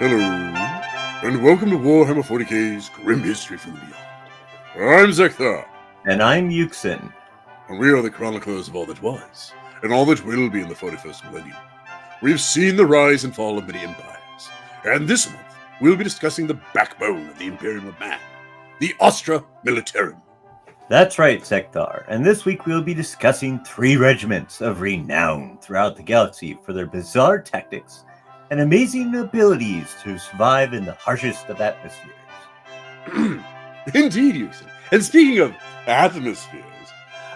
Hello, and welcome to Warhammer 40k's Grim History from the Beyond. I'm Zekthar, And I'm Yuxin. and we are the chroniclers of all that was, and all that will be in the 41st millennium. We've seen the rise and fall of many empires, and this month we'll be discussing the backbone of the Imperium of Man, the Astra Militarum. That's right, Sektar. And this week we'll be discussing 3 regiments of renown throughout the galaxy for their bizarre tactics and amazing abilities to survive in the harshest of atmospheres. Indeed, Yuxin. And speaking of atmospheres,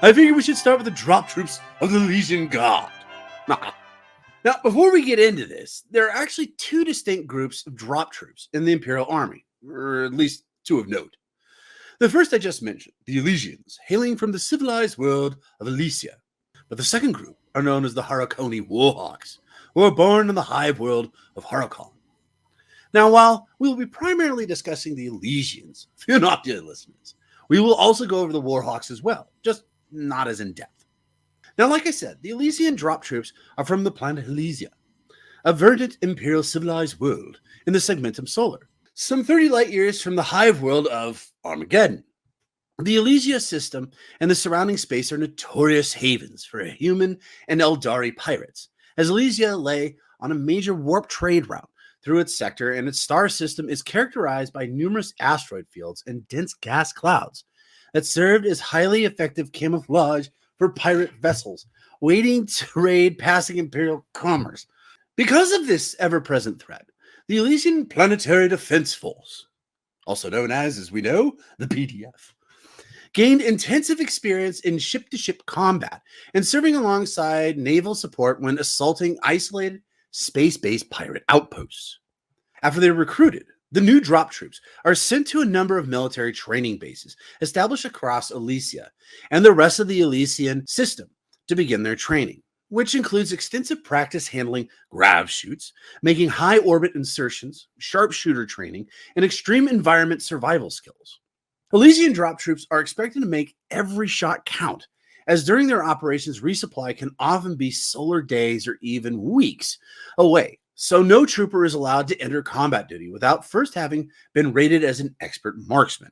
I figure we should start with the drop troops of the Legion Guard. Now, before we get into this, there are actually 2 distinct groups of drop troops in the Imperial Army, or at least 2 of note. The first I just mentioned, the Elysians, hailing from the civilized world of Elysia. But the second group are known as the Harakoni Warhawks, who are born in the hive world of Harakon. Now, while we will be primarily discussing the Elysians, fear not, dear listeners, we will also go over the Warhawks as well, just not as in-depth. Now, like I said, the Elysian drop troops are from the planet Elysia, a verdant imperial civilized world in the Segmentum Solar, some 30 light years from the hive world of Armageddon. The Elysia system and the surrounding space are notorious havens for human and Eldari pirates, as Elysia lay on a major warp trade route through its sector, and its star system is characterized by numerous asteroid fields and dense gas clouds that served as highly effective camouflage for pirate vessels waiting to raid passing Imperial commerce. Because of this ever-present threat, the Elysian Planetary Defense Force, also known as we know, the PDF, gained intensive experience in ship-to-ship combat and serving alongside naval support when assaulting isolated space-based pirate outposts. After they are recruited, the new drop troops are sent to a number of military training bases established across Elysia and the rest of the Elysian system to begin their training, which includes extensive practice handling grav shoots, making high orbit insertions, sharpshooter training, and extreme environment survival skills. Elysian drop troops are expected to make every shot count, as during their operations, resupply can often be solar days or even weeks away, so no trooper is allowed to enter combat duty without first having been rated as an expert marksman.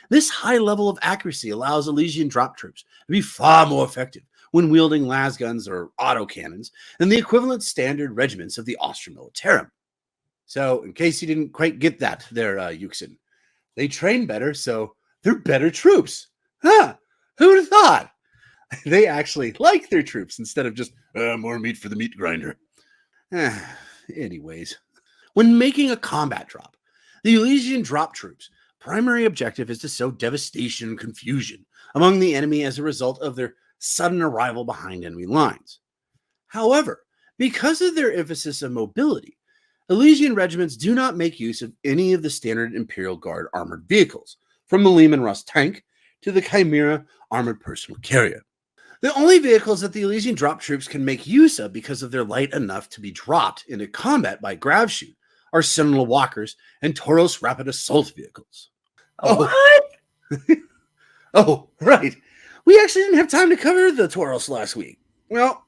This high level of accuracy allows Elysian drop troops to be far more effective when wielding lasguns or autocannons than the equivalent standard regiments of the Astra Militarum. So, in case you didn't quite get that there, Yuxin, they train better, so they're better troops. Huh? Who would have thought? They actually like their troops instead of just more meat for the meat grinder. Anyways, when making a combat drop, the Elysian drop troops' primary objective is to sow devastation and confusion among the enemy as a result of their sudden arrival behind enemy lines. However, because of their emphasis on mobility, Elysian regiments do not make use of any of the standard Imperial Guard armored vehicles, from the Lehman Russ tank to the Chimera armored personal carrier. The only vehicles that the Elysian drop troops can make use of because of their light enough to be dropped into combat by grav shoot are Sentinel Walkers and Tauros Rapid Assault vehicles. What? Oh, right. We actually didn't have time to cover the Tauros last week. Well,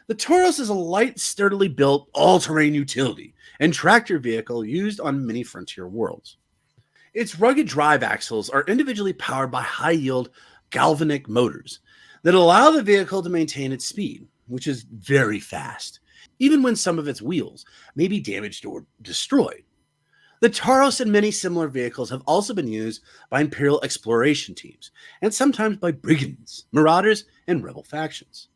the Tauros is a light, sturdily built, all-terrain utility and tractor vehicle used on many frontier worlds. Its rugged drive axles are individually powered by high-yield galvanic motors that allow the vehicle to maintain its speed, which is very fast, even when some of its wheels may be damaged or destroyed. The Tauros and many similar vehicles have also been used by Imperial exploration teams, and sometimes by brigands, marauders, and rebel factions.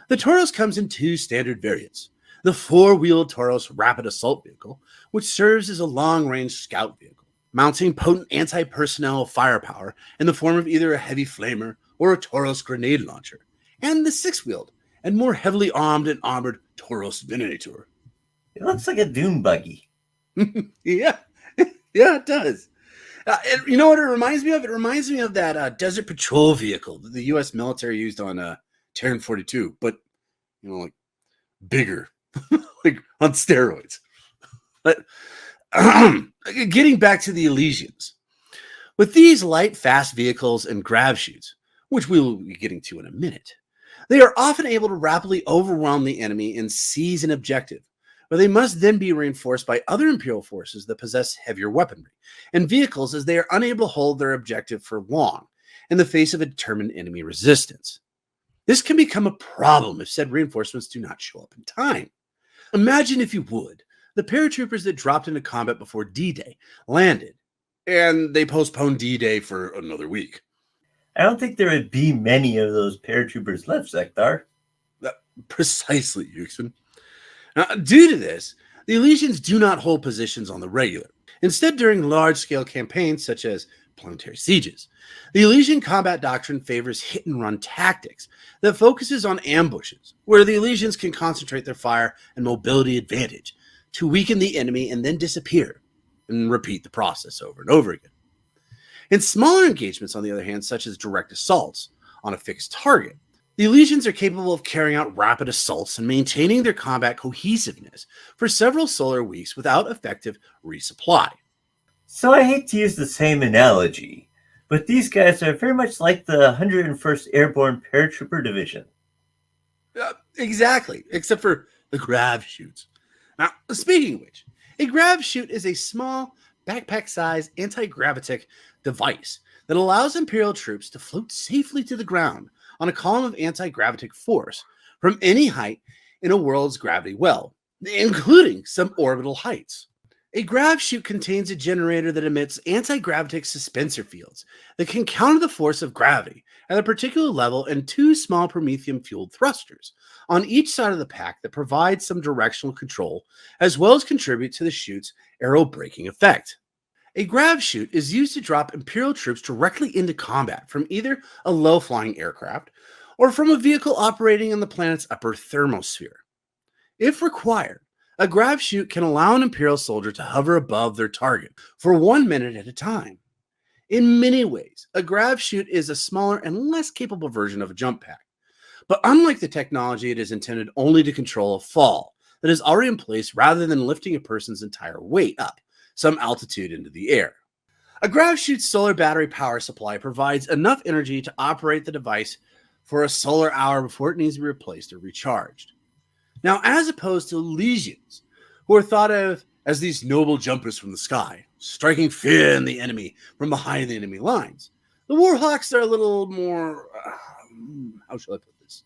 The Tauros comes in 2 standard variants: the 4-wheeled Tauros Rapid Assault Vehicle, which serves as a long-range scout vehicle, mounting potent anti-personnel firepower in the form of either a heavy flamer or a Tauros grenade launcher, and the 6-wheeled and more heavily armed and armored Tauros Venator. It looks like a dune buggy. Yeah, it does. And you know what it reminds me of? It reminds me of that desert patrol vehicle that the U.S. military used on Terran 42, but, like bigger, like on steroids. But getting back to the Elysians, with these light, fast vehicles and grav shoots, which we will be getting to in a minute, they are often able to rapidly overwhelm the enemy and seize an objective, but they must then be reinforced by other Imperial forces that possess heavier weaponry and vehicles, as they are unable to hold their objective for long in the face of a determined enemy resistance. This can become a problem if said reinforcements do not show up in time. Imagine, if you would, the paratroopers that dropped into combat before D-Day landed, and they postponed D-Day for another week. I don't think there would be many of those paratroopers left, Sektar. Precisely, Yuxin. Now, due to this, the Elysians do not hold positions on the regular. Instead, during large-scale campaigns such as planetary sieges, the Elysian combat doctrine favors hit-and-run tactics that focuses on ambushes, where the Elysians can concentrate their fire and mobility advantage to weaken the enemy and then disappear, and repeat the process over and over again. In smaller engagements, on the other hand, such as direct assaults on a fixed target, the Elysians are capable of carrying out rapid assaults and maintaining their combat cohesiveness for several solar weeks without effective resupply. So I hate to use the same analogy, but these guys are very much like the 101st Airborne Paratrooper Division. Exactly, except for the grav chutes. Now, speaking of which, a grav chute is a small, backpack-sized anti-gravitic device that allows Imperial troops to float safely to the ground on a column of anti-gravitic force from any height in a world's gravity well, including some orbital heights. A grav chute contains a generator that emits anti-gravitic suspensor fields that can counter the force of gravity at a particular level, and two small promethium-fueled thrusters on each side of the pack that provide some directional control, as well as contribute to the chute's aerobraking effect. A grav chute is used to drop Imperial troops directly into combat from either a low-flying aircraft or from a vehicle operating in the planet's upper thermosphere. If required, a grav chute can allow an Imperial soldier to hover above their target for 1 minute at a time. In many ways, a grav chute is a smaller and less capable version of a jump pack. But unlike the technology, it is intended only to control a fall that is already in place rather than lifting a person's entire weight up some altitude into the air. A grav chute's solar battery power supply provides enough energy to operate the device for a solar hour before it needs to be replaced or recharged. Now, as opposed to Elysians, who are thought of as these noble jumpers from the sky, striking fear in the enemy from behind the enemy lines, the Warhawks are a little more, how shall I put this,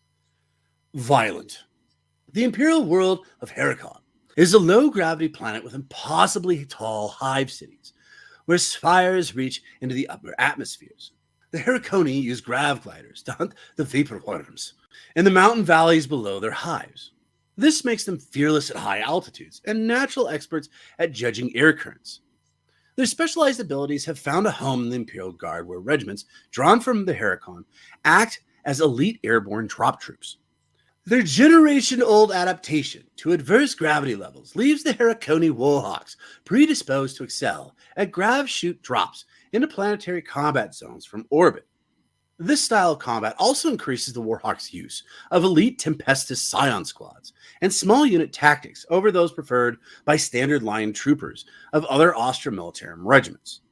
violent. The Imperial world of Harakon is a low-gravity planet with impossibly tall hive cities, where spires reach into the upper atmospheres. The Harakoni use grav gliders to hunt the vapor worms in the mountain valleys below their hives. This makes them fearless at high altitudes and natural experts at judging air currents. Their specialized abilities have found a home in the Imperial Guard, where regiments drawn from the Harakon act as elite airborne drop troops. Their generation-old adaptation to adverse gravity levels leaves the Harakoni Warhawks predisposed to excel at grav chute drops into planetary combat zones from orbit. This style of combat also increases the Warhawks' use of elite Tempestus Scion squads and small unit tactics over those preferred by standard line troopers of other Austro Militarum regiments.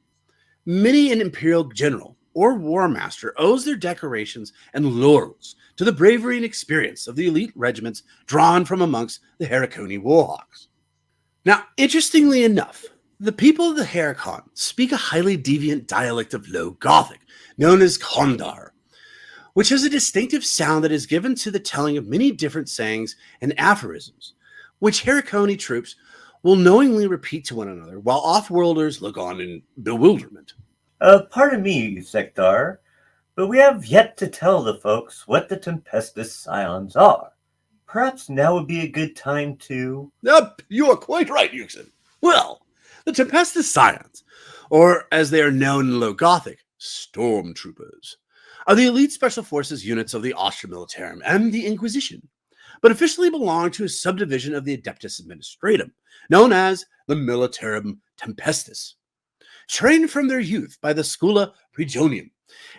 Many an Imperial general or war master owes their decorations and laurels to the bravery and experience of the elite regiments drawn from amongst the Harakoni Warhawks. Now, interestingly enough, the people of the Harakon speak a highly deviant dialect of Low Gothic, known as Kondar, which has a distinctive sound that is given to the telling of many different sayings and aphorisms, which Harakoni troops will knowingly repeat to one another, while off-worlders look on in bewilderment. Pardon me, Sektar, but we have yet to tell the folks what the Tempestus Scions are. Perhaps now would be a good time to... You are quite right, Yuxin. Well, the Tempestus Scions, or as they are known in Low Gothic, Stormtroopers, are the elite special forces units of the Austro Militarum and the Inquisition, but officially belong to a subdivision of the Adeptus Administratum, known as the Militarum Tempestus. Trained from their youth by the Schoola Prigionium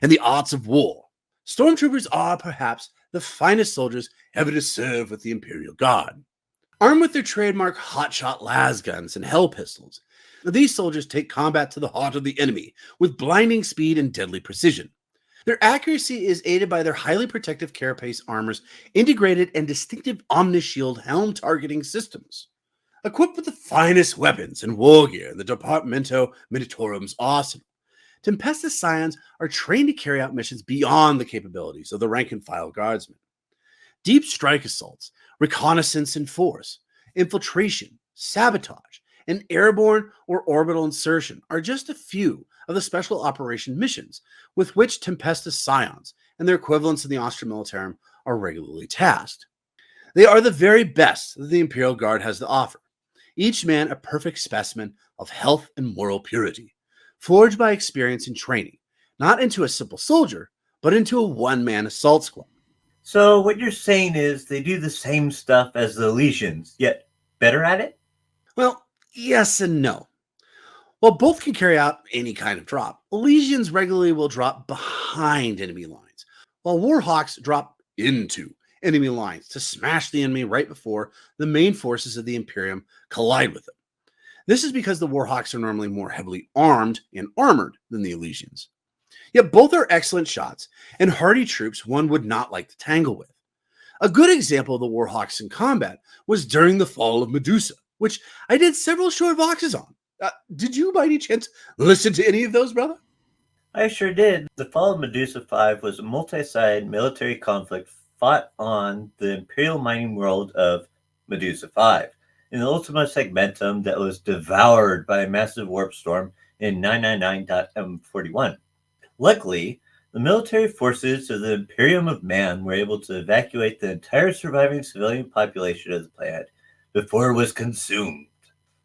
in the arts of war, Stormtroopers are perhaps the finest soldiers ever to serve with the Imperial Guard. Armed with their trademark hotshot las guns and hell pistols, these soldiers take combat to the heart of the enemy with blinding speed and deadly precision. Their accuracy is aided by their highly protective carapace armor's integrated and distinctive omnishield helm targeting systems. Equipped with the finest weapons and war gear in the Departamento Militarum's arsenal, Tempestus Scions are trained to carry out missions beyond the capabilities of the rank-and-file guardsmen. Deep strike assaults, reconnaissance in force, infiltration, sabotage, and airborne or orbital insertion are just a few of the special operation missions with which Tempestus Scions and their equivalents in the Austrian Militarum are regularly tasked. They are the very best that the Imperial Guard has to offer, each man a perfect specimen of health and moral purity, forged by experience and training, not into a simple soldier, but into a one-man assault squad. So what you're saying is they do the same stuff as the Elysians, yet better at it? Well, yes and no. While both can carry out any kind of drop, Elysians regularly will drop behind enemy lines, while Warhawks drop into enemy lines to smash the enemy right before the main forces of the Imperium collide with them. This is because the Warhawks are normally more heavily armed and armored than the Elysians. Yet both are excellent shots and hardy troops one would not like to tangle with. A good example of the Warhawks in combat was during the fall of Medusa, which I did several short voxes on. Did you by any chance listen to any of those, brother? I sure did. The fall of Medusa 5 was a multi-sided military conflict fought on the Imperial mining world of Medusa 5 in the Ultima Segmentum that was devoured by a massive warp storm in 999.M41. Luckily, the military forces of the Imperium of Man were able to evacuate the entire surviving civilian population of the planet before it was consumed.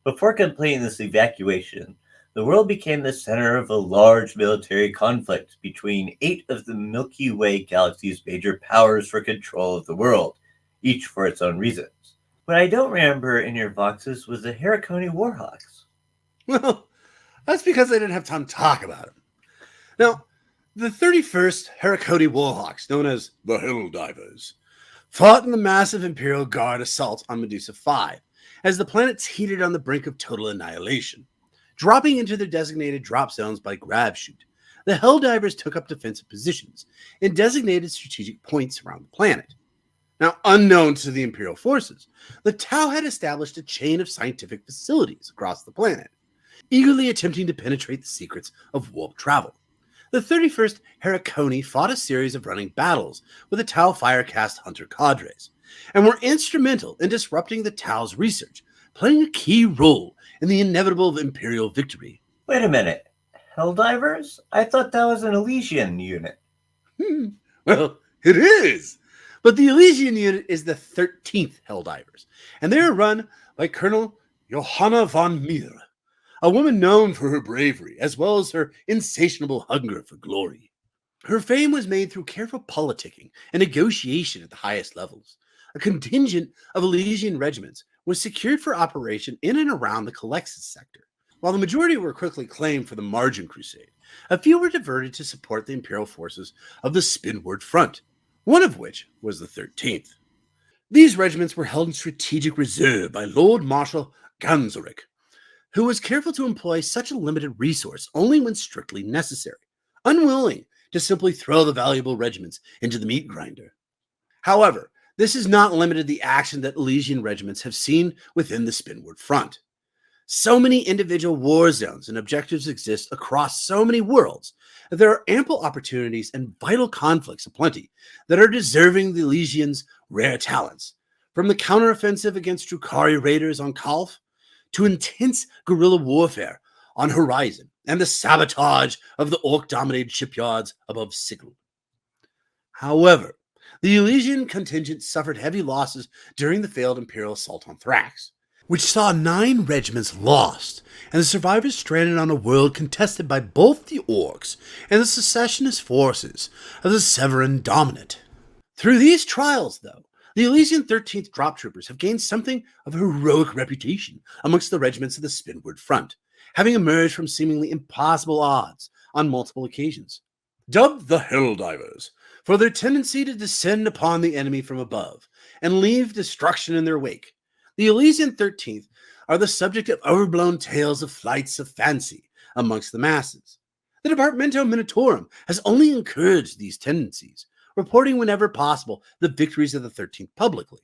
Before completing this evacuation, the world became the center of a large military conflict between 8 of the Milky Way galaxy's major powers for control of the world, each for its own reasons. What I don't remember in your voxes was the Harakoni Warhawks. Well, that's because I didn't have time to talk about them. Now, the 31st Harakoni Warhawks, known as the Helldivers, fought in the massive Imperial Guard assault on Medusa 5 as the planets heated on the brink of total annihilation. Dropping into their designated drop zones by grab chute, the Helldivers took up defensive positions in designated strategic points around the planet. Now, unknown to the Imperial forces, the Tau had established a chain of scientific facilities across the planet, eagerly attempting to penetrate the secrets of warp travel. The 31st Harakoni fought a series of running battles with the Tau Firecast Hunter cadres, and were instrumental in disrupting the Tau's research, playing a key role in the inevitable Imperial victory. Wait a minute. Helldivers? I thought that was an Elysian unit. Well, it is. But the Elysian unit is the 13th Helldivers, and they are run by Colonel Johanna von Mir, a woman known for her bravery as well as her insatiable hunger for glory. Her fame was made through careful politicking and negotiation at the highest levels. A contingent of Elysian regiments was secured for operation in and around the Calexis sector. While the majority were quickly claimed for the Margin Crusade, a few were diverted to support the Imperial forces of the Spinward Front, one of which was the 13th. These regiments were held in strategic reserve by Lord Marshal Ganzeric, who was careful to employ such a limited resource only when strictly necessary, unwilling to simply throw the valuable regiments into the meat grinder. However, this has not limited the action that Elysian regiments have seen within the Spinward Front. So many individual war zones and objectives exist across so many worlds that there are ample opportunities and vital conflicts aplenty that are deserving the Elysians' rare talents, from the counteroffensive against Drukari raiders on Kalf to intense guerrilla warfare on Horizon and the sabotage of the Orc-dominated shipyards above Sigil. However, the Elysian contingent suffered heavy losses during the failed Imperial assault on Thrax, which saw 9 regiments lost, and the survivors stranded on a world contested by both the Orcs and the secessionist forces of the Severan Dominant. Through these trials, though, the Elysian 13th Drop Troopers have gained something of a heroic reputation amongst the regiments of the Spinward Front, having emerged from seemingly impossible odds on multiple occasions. Dubbed the Helldivers for their tendency to descend upon the enemy from above and leave destruction in their wake, the Elysian 13th are the subject of overblown tales of flights of fancy amongst the masses. The Departamento Militarum has only encouraged these tendencies, reporting whenever possible the victories of the 13th publicly.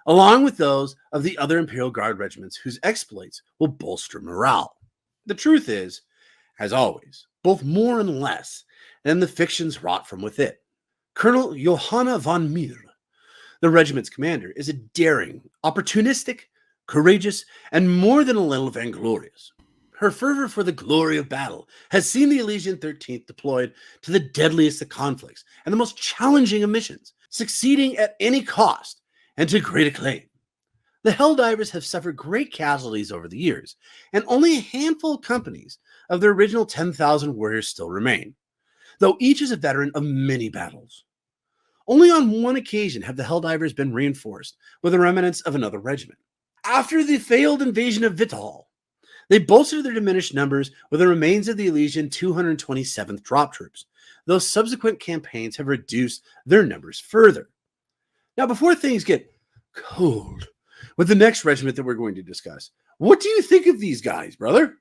along with those of the other Imperial Guard regiments whose exploits will bolster morale. The truth is, as always, both more and less than the fictions wrought from within. Colonel Johanna von Mir, the regiment's commander, is a daring, opportunistic, courageous, and more than a little vainglorious. Her fervor for the glory of battle has seen the Elysian 13th deployed to the deadliest of conflicts and the most challenging of missions, succeeding at any cost and to great acclaim. The Helldivers have suffered great casualties over the years, and only a handful of companies of their original 10,000 warriors still remain, though each is a veteran of many battles. Only on one occasion have the Helldivers been reinforced with the remnants of another regiment. After the failed invasion of Vital, they bolstered their diminished numbers with the remains of the Elysian 227th drop troops, though subsequent campaigns have reduced their numbers further. Now, before things get cold with the next regiment that we're going to discuss, what do you think of these guys, brother?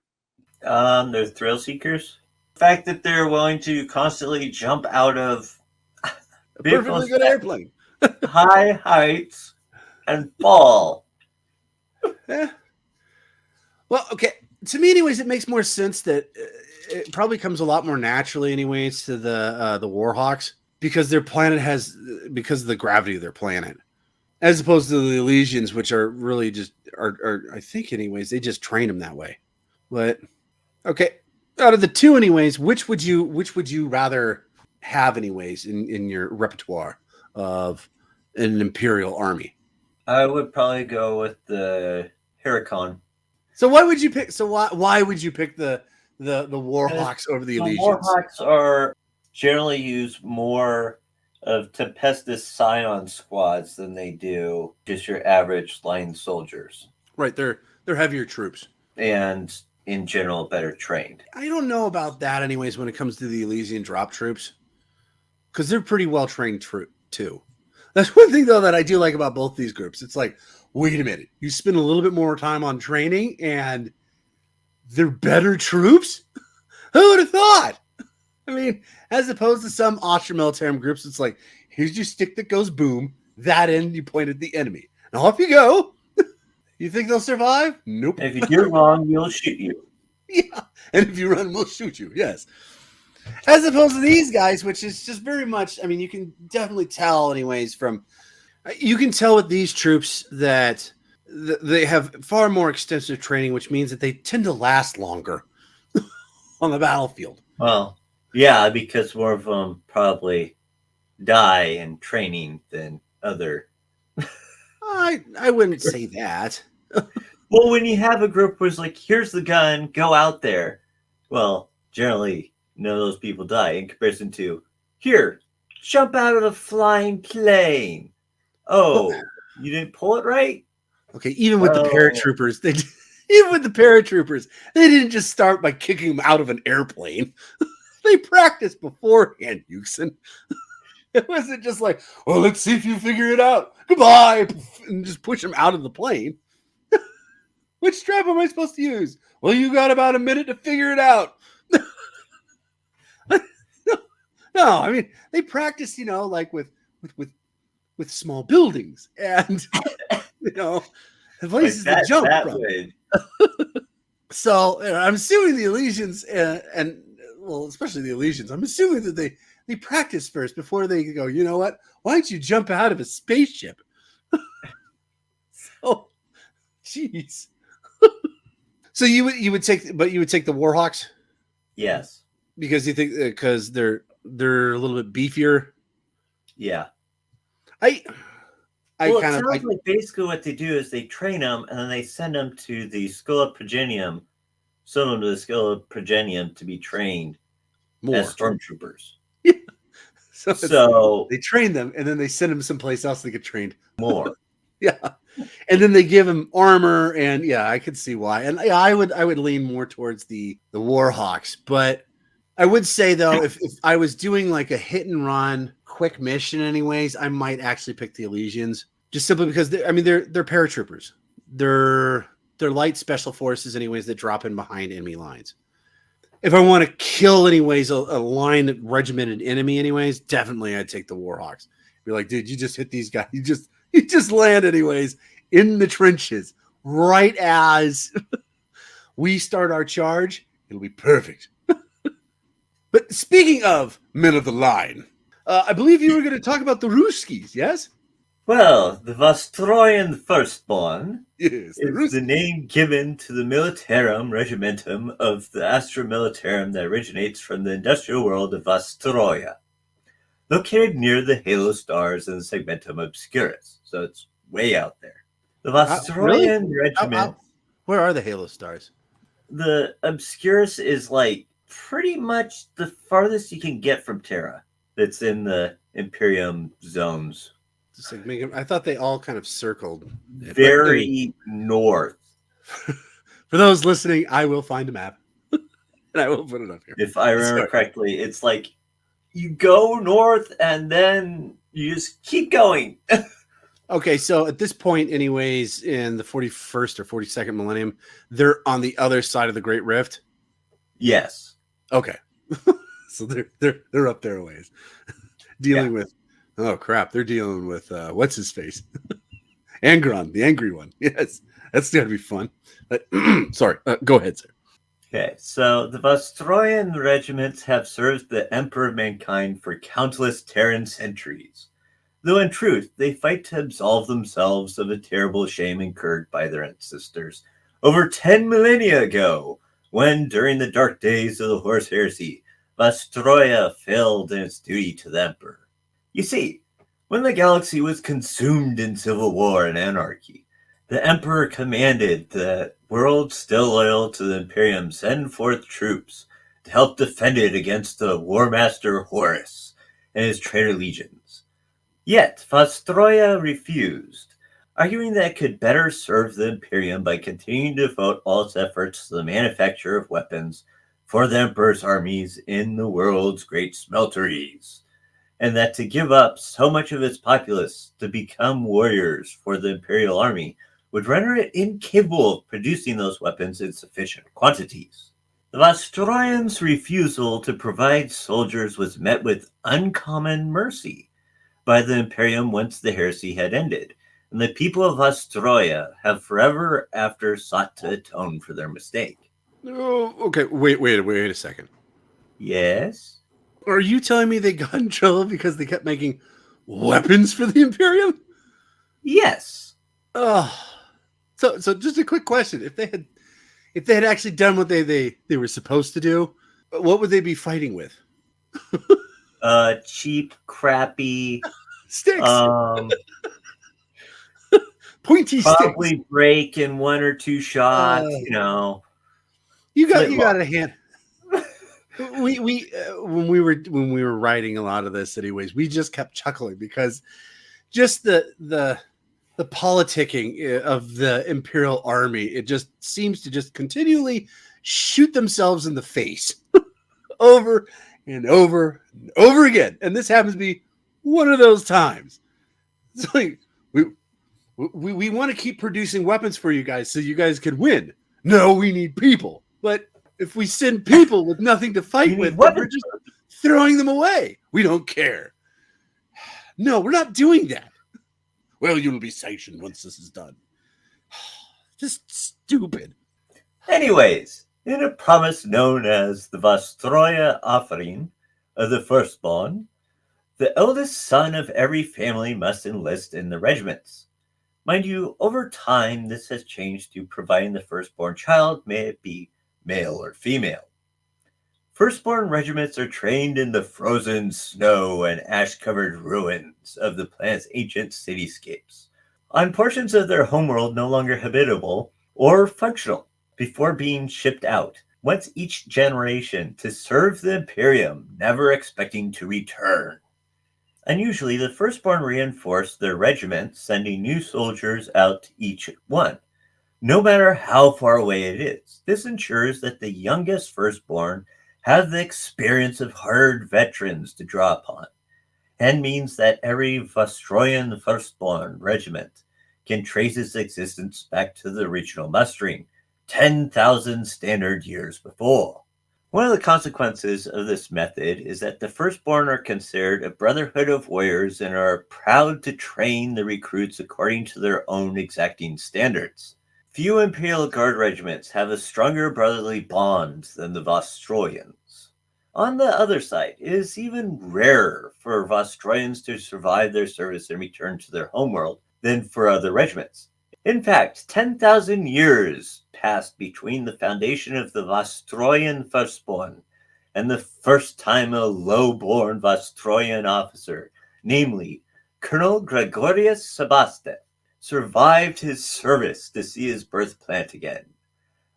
They're thrill seekers. The fact that they're willing to constantly jump out of A perfectly good airplane. high heights and fall. Eh. Well, okay. To me, anyways, it makes more sense that it probably comes a lot more naturally, anyways, to the Warhawks because their planet because of the gravity of their planet, as opposed to the Elysians, which are really just are I think, anyways, they just train them that way. But okay, out of the two, anyways, which would you rather have, anyways, in your repertoire of an Imperial army? I would probably go with the Harakon. So why would you pick? So why would you pick the Warhawks over the Elysians? Warhawks are generally use more of Tempestus Scion squads than they do just your average line soldiers. Right, they're heavier troops and in general better trained. I don't know about that, anyways, when it comes to the Elysian drop troops, because they're pretty well trained too. That's one thing, though, that I do like about both these groups. It's like, wait a minute, you spend a little bit more time on training, and they're better troops? Who would have thought? I mean, as opposed to some ultra-military groups, it's like, here's your stick that goes boom, that end you point at the enemy. Now off you go. You think they'll survive? Nope. If you do wrong, we'll shoot you. Yeah, and if you run, we'll shoot you, yes. As opposed to these guys, which is just very much, I mean, you can definitely tell, anyways, you can tell with these troops that they have far more extensive training, which means that they tend to last longer on the battlefield. Well, yeah, because more of them probably die in training than other. I wouldn't say that. Well, when you have a group where it's like, here's the gun, go out there. Well, generally, none of those people die in comparison to, here, jump out of a flying plane. Oh, you didn't pull it right? Okay, even with the paratroopers, they didn't just start by kicking them out of an airplane. They practiced beforehand, Yuxin. It wasn't just like, well, let's see if you figure it out. Goodbye, and just push them out of the plane. Which strap am I supposed to use? Well, you got about a minute to figure it out. No, I mean, they practice, like with small buildings and, places to jump from. So I'm assuming the Elysians and especially the Elysians, I'm assuming that they practice first before they go, you know what? Why don't you jump out of a spaceship? So, jeez. So you would take the Warhawks? Yes. Because you think because they're a little bit beefier? Yeah. It sounds like basically what they do is they train them and then they send them to the Schola Progenium, to be trained as stormtroopers. Yeah. So they train them and then they send them someplace else to get trained more. Yeah. And then they give them armor, and I could see why. And I would lean more towards the Warhawks, but I would say though, if I was doing like a hit and run quick mission, anyways, I might actually pick the Elysians, just simply because they're paratroopers. They're light special forces, anyways, that drop in behind enemy lines. If I want to kill, anyways, a line regimented enemy, anyways, definitely I'd take the Warhawks. Be like, dude, you just hit these guys. You just land anyways in the trenches right as we start our charge. It'll be perfect. But speaking of men of the line, I believe you were going to talk about the Ruskies, yes? Well, the Vostroyan Firstborn Yes, the is the Ruskies. name given to the militarum regimentum of the Astra Militarum that originates from the industrial world of Vostroya, located near the halo stars in the segmentum obscurus, so it's way out there. The Really? Vostroyan regiment, Where are the Halo stars? the obscurus is like pretty much the farthest you can get from Terra. That's in the Imperium zones. Just like I thought they all kind of circled. Very north. For those listening, I will find a map and I will put it up here. If I remember correctly, it's like you go north and then you just keep going. Okay, so at this point, anyways, in the 41st or 42nd millennium, they're on the other side of the Great Rift. Yes. Okay, so they're up there a ways, dealing with. Oh crap! They're dealing with what's his face, Angron, the angry one. Yes, that's gonna be fun. But, sorry, go ahead, sir. Okay, so the Vostroyan regiments have served the Emperor of Mankind for countless Terran centuries. Though in truth, they fight to absolve themselves of a terrible shame incurred by their ancestors over 10 millennia ago, when, during the dark days of the Horus Heresy, Vostroya failed in its duty to the Emperor. You see, when the galaxy was consumed in civil war and anarchy, the Emperor commanded the world still loyal to the Imperium send forth troops to help defend it against the War Master Horus and his traitor legions. Yet, Vostroya refused, arguing that it could better serve the Imperium by continuing to devote all its efforts to the manufacture of weapons for the Emperor's armies in the world's great smelteries, and that to give up so much of its populace to become warriors for the Imperial army would render it incapable of producing those weapons in sufficient quantities. The Vostroyans' refusal to provide soldiers was met with uncommon mercy by the Imperium once the heresy had ended, and the people of Vostroya have forever after sought to atone for their mistake. Oh, okay. Wait a second. Yes? Are you telling me they got in trouble because they kept making weapons for the Imperium? Yes. Oh, so just a quick question: if they had actually done what they were supposed to do, what would they be fighting with? Cheap, crappy Sticks, pointy probably sticks. break in one or two shots, You got flintlock. a hand. We when we were writing a lot of this, anyways, we just kept chuckling because just the politicking of the Imperial Army, it just seems to just continually shoot themselves in the face over and over and over again. And this happens to be one of those times. It's like we want to keep producing weapons for you guys so you guys can win. No, we need people. But if we send people with nothing to fight with, we're just throwing them away. We don't care. No, we're not doing that. Well, you'll be sanctioned once this is done. Just stupid. Anyways, in a promise known as the Vostroya offering of the Firstborn, the eldest son of every family must enlist in the regiments. Mind you, over time, this has changed to providing the firstborn child, may it be male or female. Firstborn regiments are trained in the frozen snow and ash-covered ruins of the planet's ancient cityscapes, on portions of their homeworld no longer habitable or functional, before being shipped out, once each generation, to serve the Imperium, never expecting to return. Unusually, the firstborn reinforce their regiment, sending new soldiers out each one, no matter how far away it is. This ensures that the youngest firstborn have the experience of hard veterans to draw upon, and means that every Vostroyan Firstborn regiment can trace its existence back to the original mustering 10,000 standard years before. One of the consequences of this method is that the firstborn are considered a brotherhood of warriors and are proud to train the recruits according to their own exacting standards. Few Imperial Guard regiments have a stronger brotherly bond than the Vostroyans. On the other side, it is even rarer for Vostroyans to survive their service and return to their homeworld than for other regiments. In fact, 10,000 years passed between the foundation of the Vostroyan Firstborn and the first time a low-born Vostroyan officer, namely Colonel Gregorius Sebaste, survived his service to see his birthplant again.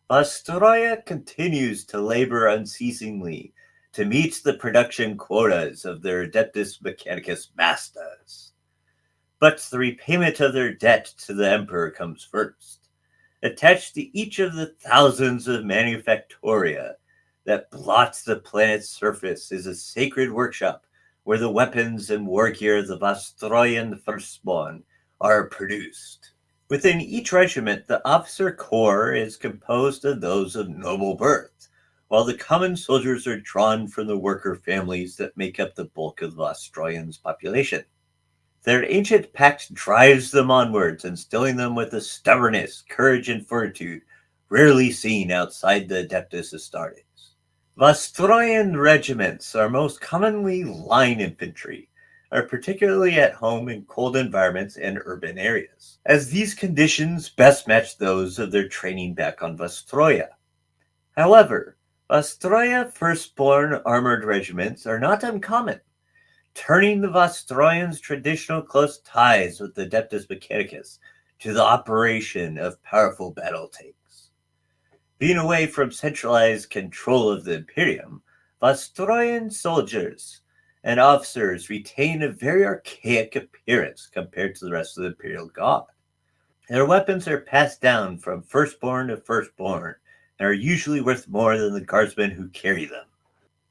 Vostroya continues to labor unceasingly to meet the production quotas of their Adeptus Mechanicus masters. But the repayment of their debt to the Emperor comes first. Attached to each of the thousands of manufactoria that blot the planet's surface is a sacred workshop where the weapons and war gear of the Vostroyan Firstborn are produced. Within each regiment, the officer corps is composed of those of noble birth, while the common soldiers are drawn from the worker families that make up the bulk of the Vostroyan's population. Their ancient pact drives them onwards, instilling them with a stubbornness, courage, and fortitude rarely seen outside the Adeptus Astartes. Vostroyan regiments are most commonly line infantry, are particularly at home in cold environments and urban areas, as these conditions best match those of their training back on Vostroya. However, Vostroya Firstborn armored regiments are not uncommon, turning the Vostroyans' traditional close ties with the Adeptus Mechanicus to the operation of powerful battle tanks. Being away from centralized control of the Imperium, Vostroyan soldiers and officers retain a very archaic appearance compared to the rest of the Imperial Guard. Their weapons are passed down from firstborn to firstborn and are usually worth more than the guardsmen who carry them.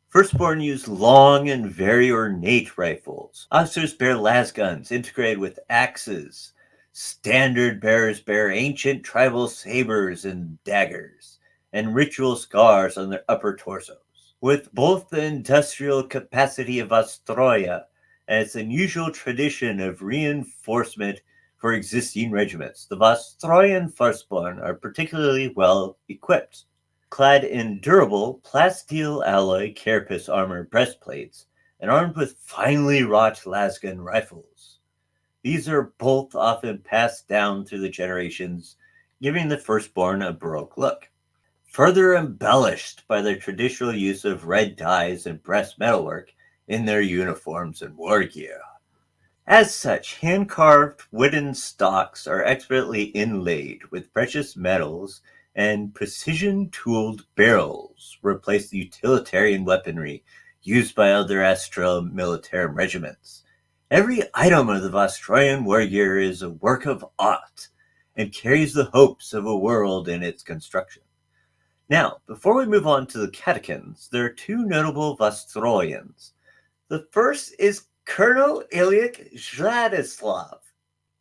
Firstborn use long and very ornate rifles. Officers bear lasguns integrated with axes. Standard bearers bear ancient tribal sabers and daggers, and ritual scars on their upper torsos. With both the industrial capacity of Vostroya and its unusual tradition of reinforcement for existing regiments, the Vostroyan Firstborn are particularly well equipped. Clad in durable plasteel alloy carapace armor breastplates and armed with finely wrought lasgun rifles. These are both often passed down through the generations, giving the firstborn a Baroque look. Further embellished by their traditional use of red dyes and breast metalwork in their uniforms and war gear. As such, hand-carved wooden stocks are expertly inlaid with precious metals, and precision-tooled barrels replace the utilitarian weaponry used by other Astra Militarum regiments. Every item of the Vostroyan war gear is a work of art and carries the hopes of a world in its construction. Now, before we move on to the Catachans, there are two notable Vostroyans. The first is Colonel Ilyich Zlatislav.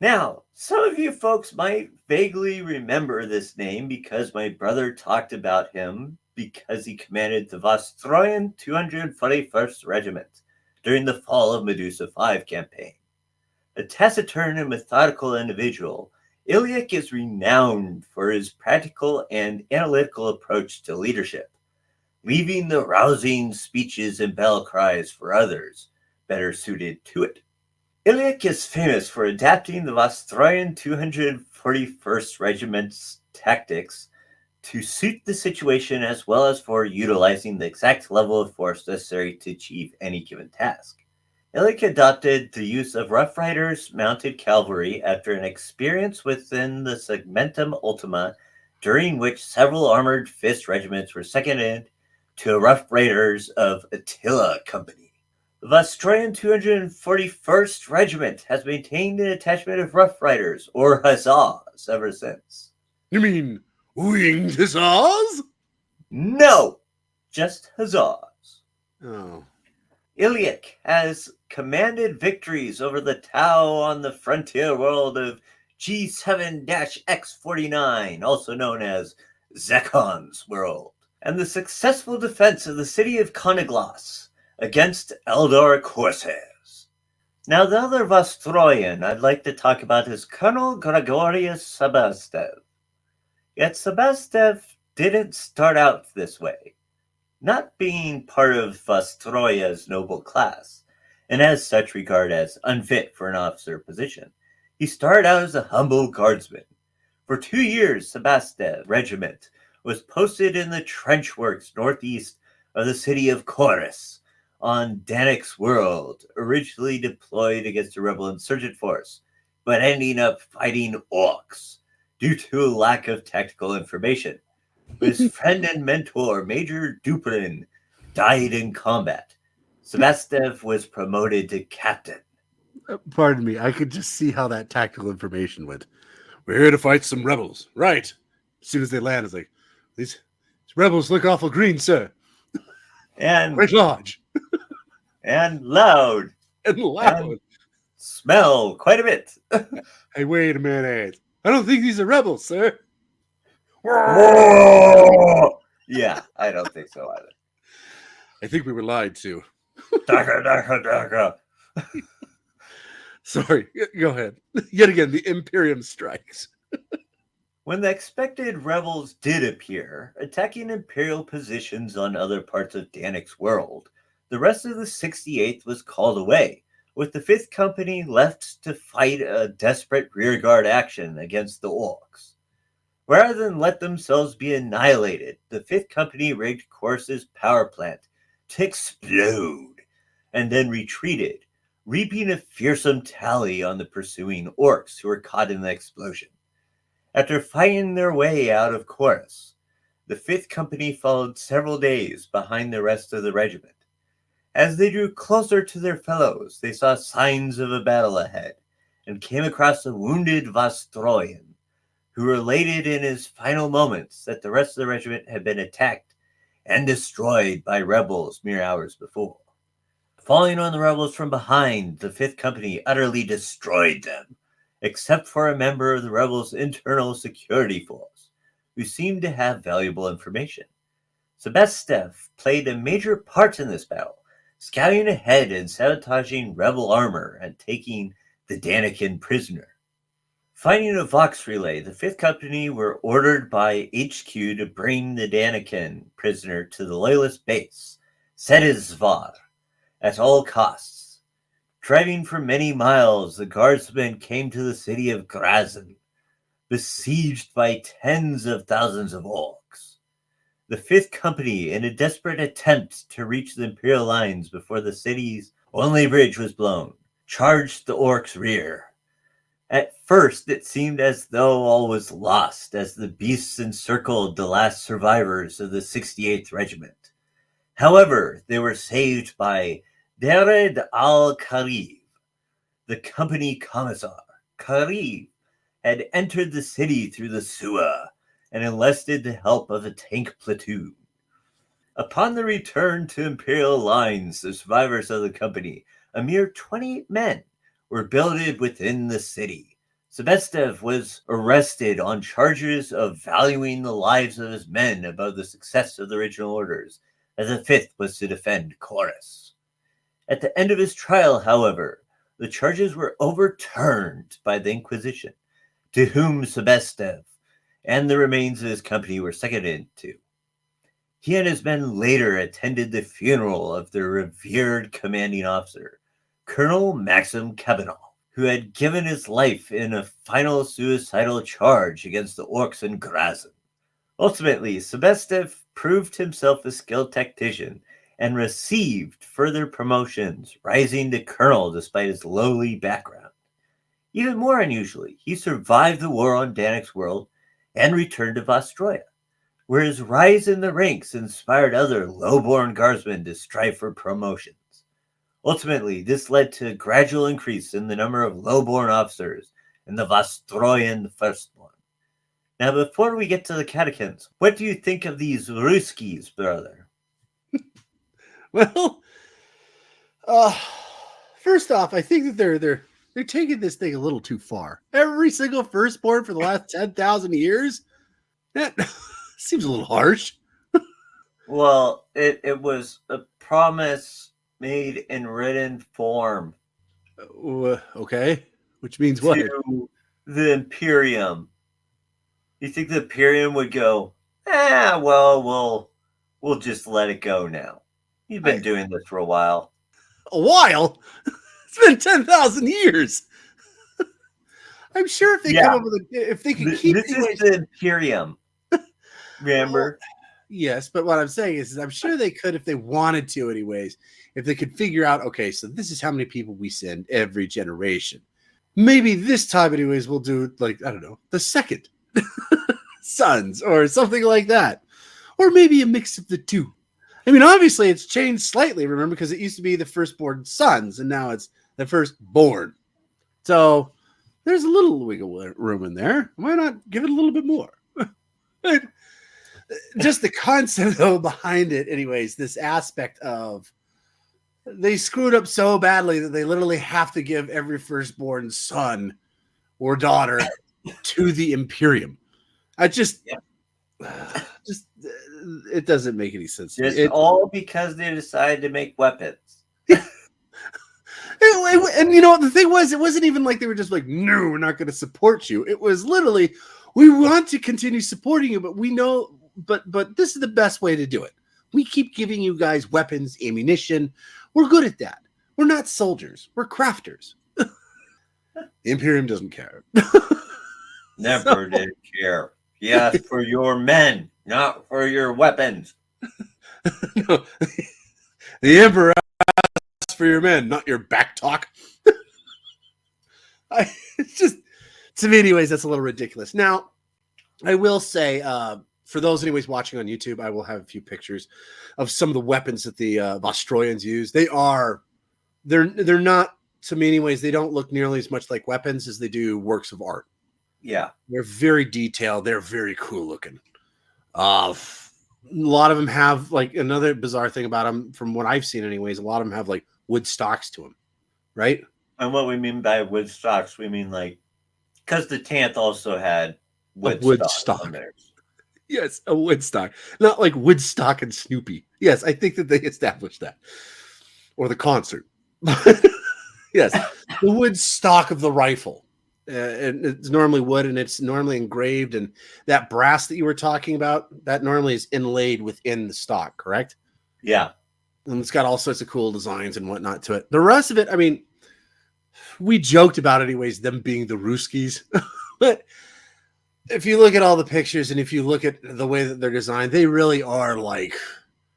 Now, some of you folks might vaguely remember this name because my brother talked about him because he commanded the Vostroyan 241st Regiment during the Fall of Medusa 5 campaign. A taciturn and methodical individual, Ilyich is renowned for his practical and analytical approach to leadership, leaving the rousing speeches and battle cries for others better suited to it. Ilyich is famous for adapting the Vostroyan 241st Regiment's tactics to suit the situation as well as for utilizing the exact level of force necessary to achieve any given task. Ilyich adopted the use of Rough Riders mounted cavalry after an experience within the Segmentum Ultima, during which several armored fist regiments were seconded to Rough Riders of Attila Company. The Vostroyan 241st Regiment has maintained an attachment of Rough Riders, or Hussars, ever since. You mean winged hussars? No, just Hussars. Oh. Ilyich has commanded victories over the Tau on the frontier world of G7-X49, also known as Zekon's world, and the successful defense of the city of Conaglas against Eldar corsairs. Now, the other Vostroyan I'd like to talk about is Colonel Gregorius Sebastev. Yet Sebastev didn't start out this way, not being part of Vostroya's noble class, and as such regarded as unfit for an officer position. He started out as a humble guardsman. For 2 years, Sebastev's regiment was posted in the trench works northeast of the city of Chorus on Danix World, originally deployed against a rebel insurgent force, but ending up fighting orcs due to a lack of tactical information. His friend and mentor, Major Duperin, died in combat. Sebastev was promoted to captain. Pardon me, I could just see how that tactical information went. We're here to fight some rebels. Right. As soon as they land, it's like, these rebels look awful green, sir. And Great lodge. and loud. And loud. And smell quite a bit. Hey, wait a minute. I don't think these are rebels, sir. Yeah, I don't think so either. I think we were lied to. Daka. Sorry, go ahead. Yet again, the Imperium strikes. When the expected rebels did appear, attacking Imperial positions on other parts of Danix World, the rest of the 68th was called away, with the 5th Company left to fight a desperate rearguard action against the Orcs. Rather than let themselves be annihilated, the 5th Company rigged Chorus's power plant to explode, and then retreated, reaping a fearsome tally on the pursuing Orcs who were caught in the explosion. After fighting their way out of Chorus, the 5th Company followed several days behind the rest of the regiment. As they drew closer to their fellows, they saw signs of a battle ahead, and came across a wounded Vostroyan, who related in his final moments that the rest of the regiment had been attacked and destroyed by rebels mere hours before. Falling on the rebels from behind, the 5th Company utterly destroyed them, except for a member of the rebels' internal security force, who seemed to have valuable information. Sebastev played a major part in this battle, scouting ahead and sabotaging rebel armor and taking the Danikin prisoner. Finding a Vox relay, the 5th Company were ordered by HQ to bring the Danikin prisoner to the Loyalist base, Sedizvar, at all costs. Driving for many miles, the guardsmen came to the city of Grazin, besieged by tens of thousands of orcs. The 5th Company, in a desperate attempt to reach the Imperial lines before the city's only bridge was blown, charged the orcs' rear. At first, it seemed as though all was lost as the beasts encircled the last survivors of the 68th Regiment. However, they were saved by Dared al-Karib, the company commissar. Karib had entered the city through the sewer and enlisted the help of a tank platoon. Upon the return to Imperial lines, the survivors of the company, a mere 28 men, were billeted within the city. Sebastev was arrested on charges of valuing the lives of his men above the success of the original orders, as the 5th was to defend Chorus. At the end of his trial, however, the charges were overturned by the Inquisition, to whom Sebastev and the remains of his company were seconded to. He and his men later attended the funeral of their revered commanding officer, Colonel Maxim Kabanov, who had given his life in a final suicidal charge against the orcs in Grazin. Ultimately, Sebastev proved himself a skilled tactician and received further promotions, rising to colonel despite his lowly background. Even more unusually, he survived the war on Danix World and returned to Vostroya, where his rise in the ranks inspired other low-born guardsmen to strive for promotions. Ultimately, this led to a gradual increase in the number of low-born officers in the Vostroyan Firstborn. Now, before we get to the Catachans, what do you think of these Ruskies, brother? Well, first off, I think that they're taking this thing a little too far. Every single firstborn for the last 10,000 years? That seems a little harsh. Well, it was a promise made in written form Okay, which means what? to the Imperium. You think the Imperium would go, well, we'll just let it go now. You've been doing this for a while. A while? It's been 10,000 years. I'm sure if they come up with if they could keep This is the Imperium. Remember? Yes, but what I'm saying is I'm sure they could if they wanted to, anyways. If they could figure out, okay, so this is how many people we send every generation. Maybe this time, anyways, we'll do like, I don't know, the second sons or something like that. Or maybe a mix of the two. I mean, obviously it's changed slightly, remember, because it used to be the firstborn sons, and now it's the firstborn. So there's a little wiggle room in there. Why not give it a little bit more? Just the concept, though, behind it, anyways, this aspect of they screwed up so badly that they literally have to give every firstborn son or daughter to the Imperium. I just it doesn't make any sense. Just all because they decided to make weapons. And you know what the thing was? It wasn't even like they were just like, no, we're not going to support you. It was literally, we want to continue supporting you, but we know, but this is the best way to do it. We keep giving you guys weapons, ammunition. We're good at that. We're not soldiers. We're crafters. The Imperium doesn't care. Never did care. Yes, for your men, not for your weapons. No. The Emperor asked for your men, not your back talk. It's just, to me, anyways, that's a little ridiculous. Now, I will say, for those anyways watching on YouTube, I will have a few pictures of some of the weapons that the Vostroyans use. They're not, to me anyways, they don't look nearly as much like weapons as they do works of art. Yeah. They're very detailed. They're very cool looking. A lot of them have, like, another bizarre thing about them, from what I've seen anyways, a lot of them have like wood stocks to them, right? And what we mean by wood stocks, we mean like, because the Tanth also had wood stock. Yes, a Woodstock. Not like Woodstock and Snoopy. Yes, I think that they established that. Or the concert. Yes, the wood stock of the rifle. And it's normally wood, and it's normally engraved. And that brass that you were talking about, that normally is inlaid within the stock, correct? Yeah. And it's got all sorts of cool designs and whatnot to it. The rest of it, I mean, we joked about it anyways, them being the Ruskies. But if you look at all the pictures and if you look at the way that they're designed, they really are like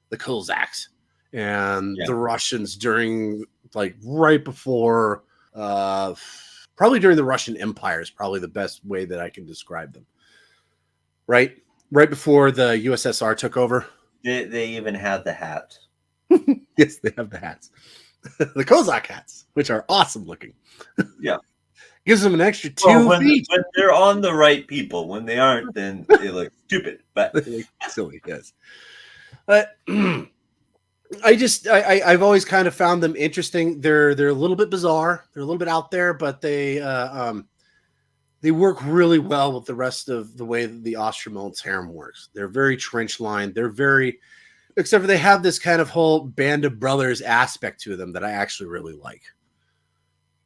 the Cossacks and the Russians during, like, right before, probably during the Russian Empire is probably the best way that I can describe them. Right before the USSR took over. They even had the hats. Yes, they have the hats. The Cossack hats, which are awesome looking. Yeah. Gives them an extra 2 feet. When they're on the right people. When they aren't, then they look stupid. But they look silly, yes. But I've always kind of found them interesting. They're a little bit bizarre. They're a little bit out there, but they work really well with the rest of the way that the Austrian works. They're very trench lined. They're very, except for they have this kind of whole band of brothers aspect to them that I actually really like.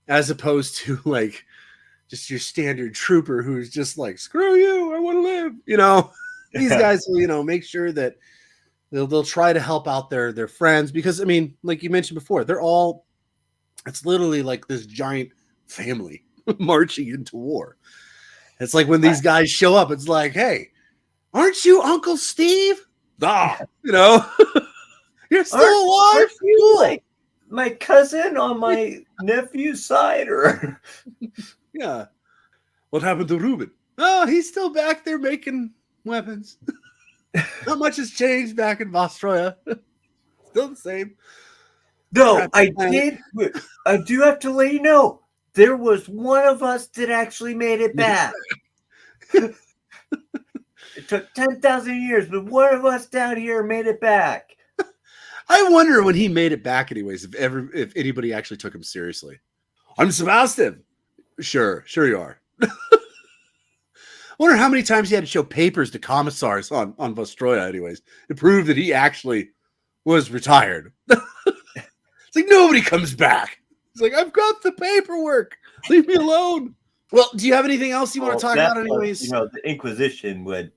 As opposed to like just your standard trooper who's just like, screw you, I want to live. You know, these guys will, you know, make sure that they'll try to help out their friends, because I mean, like you mentioned before, it's literally like this giant family marching into war. It's like when these guys show up, it's like, hey, aren't you Uncle Steve? You know, you're still alive. Aren't you like my cousin on my nephew's side? Or yeah, what happened to Ruben? Oh, he's still back there making weapons. Not much has changed back in Vostroya. Still the same. No, I do have to let you know, there was one of us that actually made it back. It took 10,000 years, but one of us down here made it back. I wonder when he made it back anyways, if anybody actually took him seriously. I'm Sebastian. Sure you are. Wonder how many times he had to show papers to commissars on Vostroya, anyways, to prove that he actually was retired. It's like nobody comes back. It's like, I've got the paperwork. Leave me alone. Well, do you have anything else you want to talk about, anyways? You know, the Inquisition would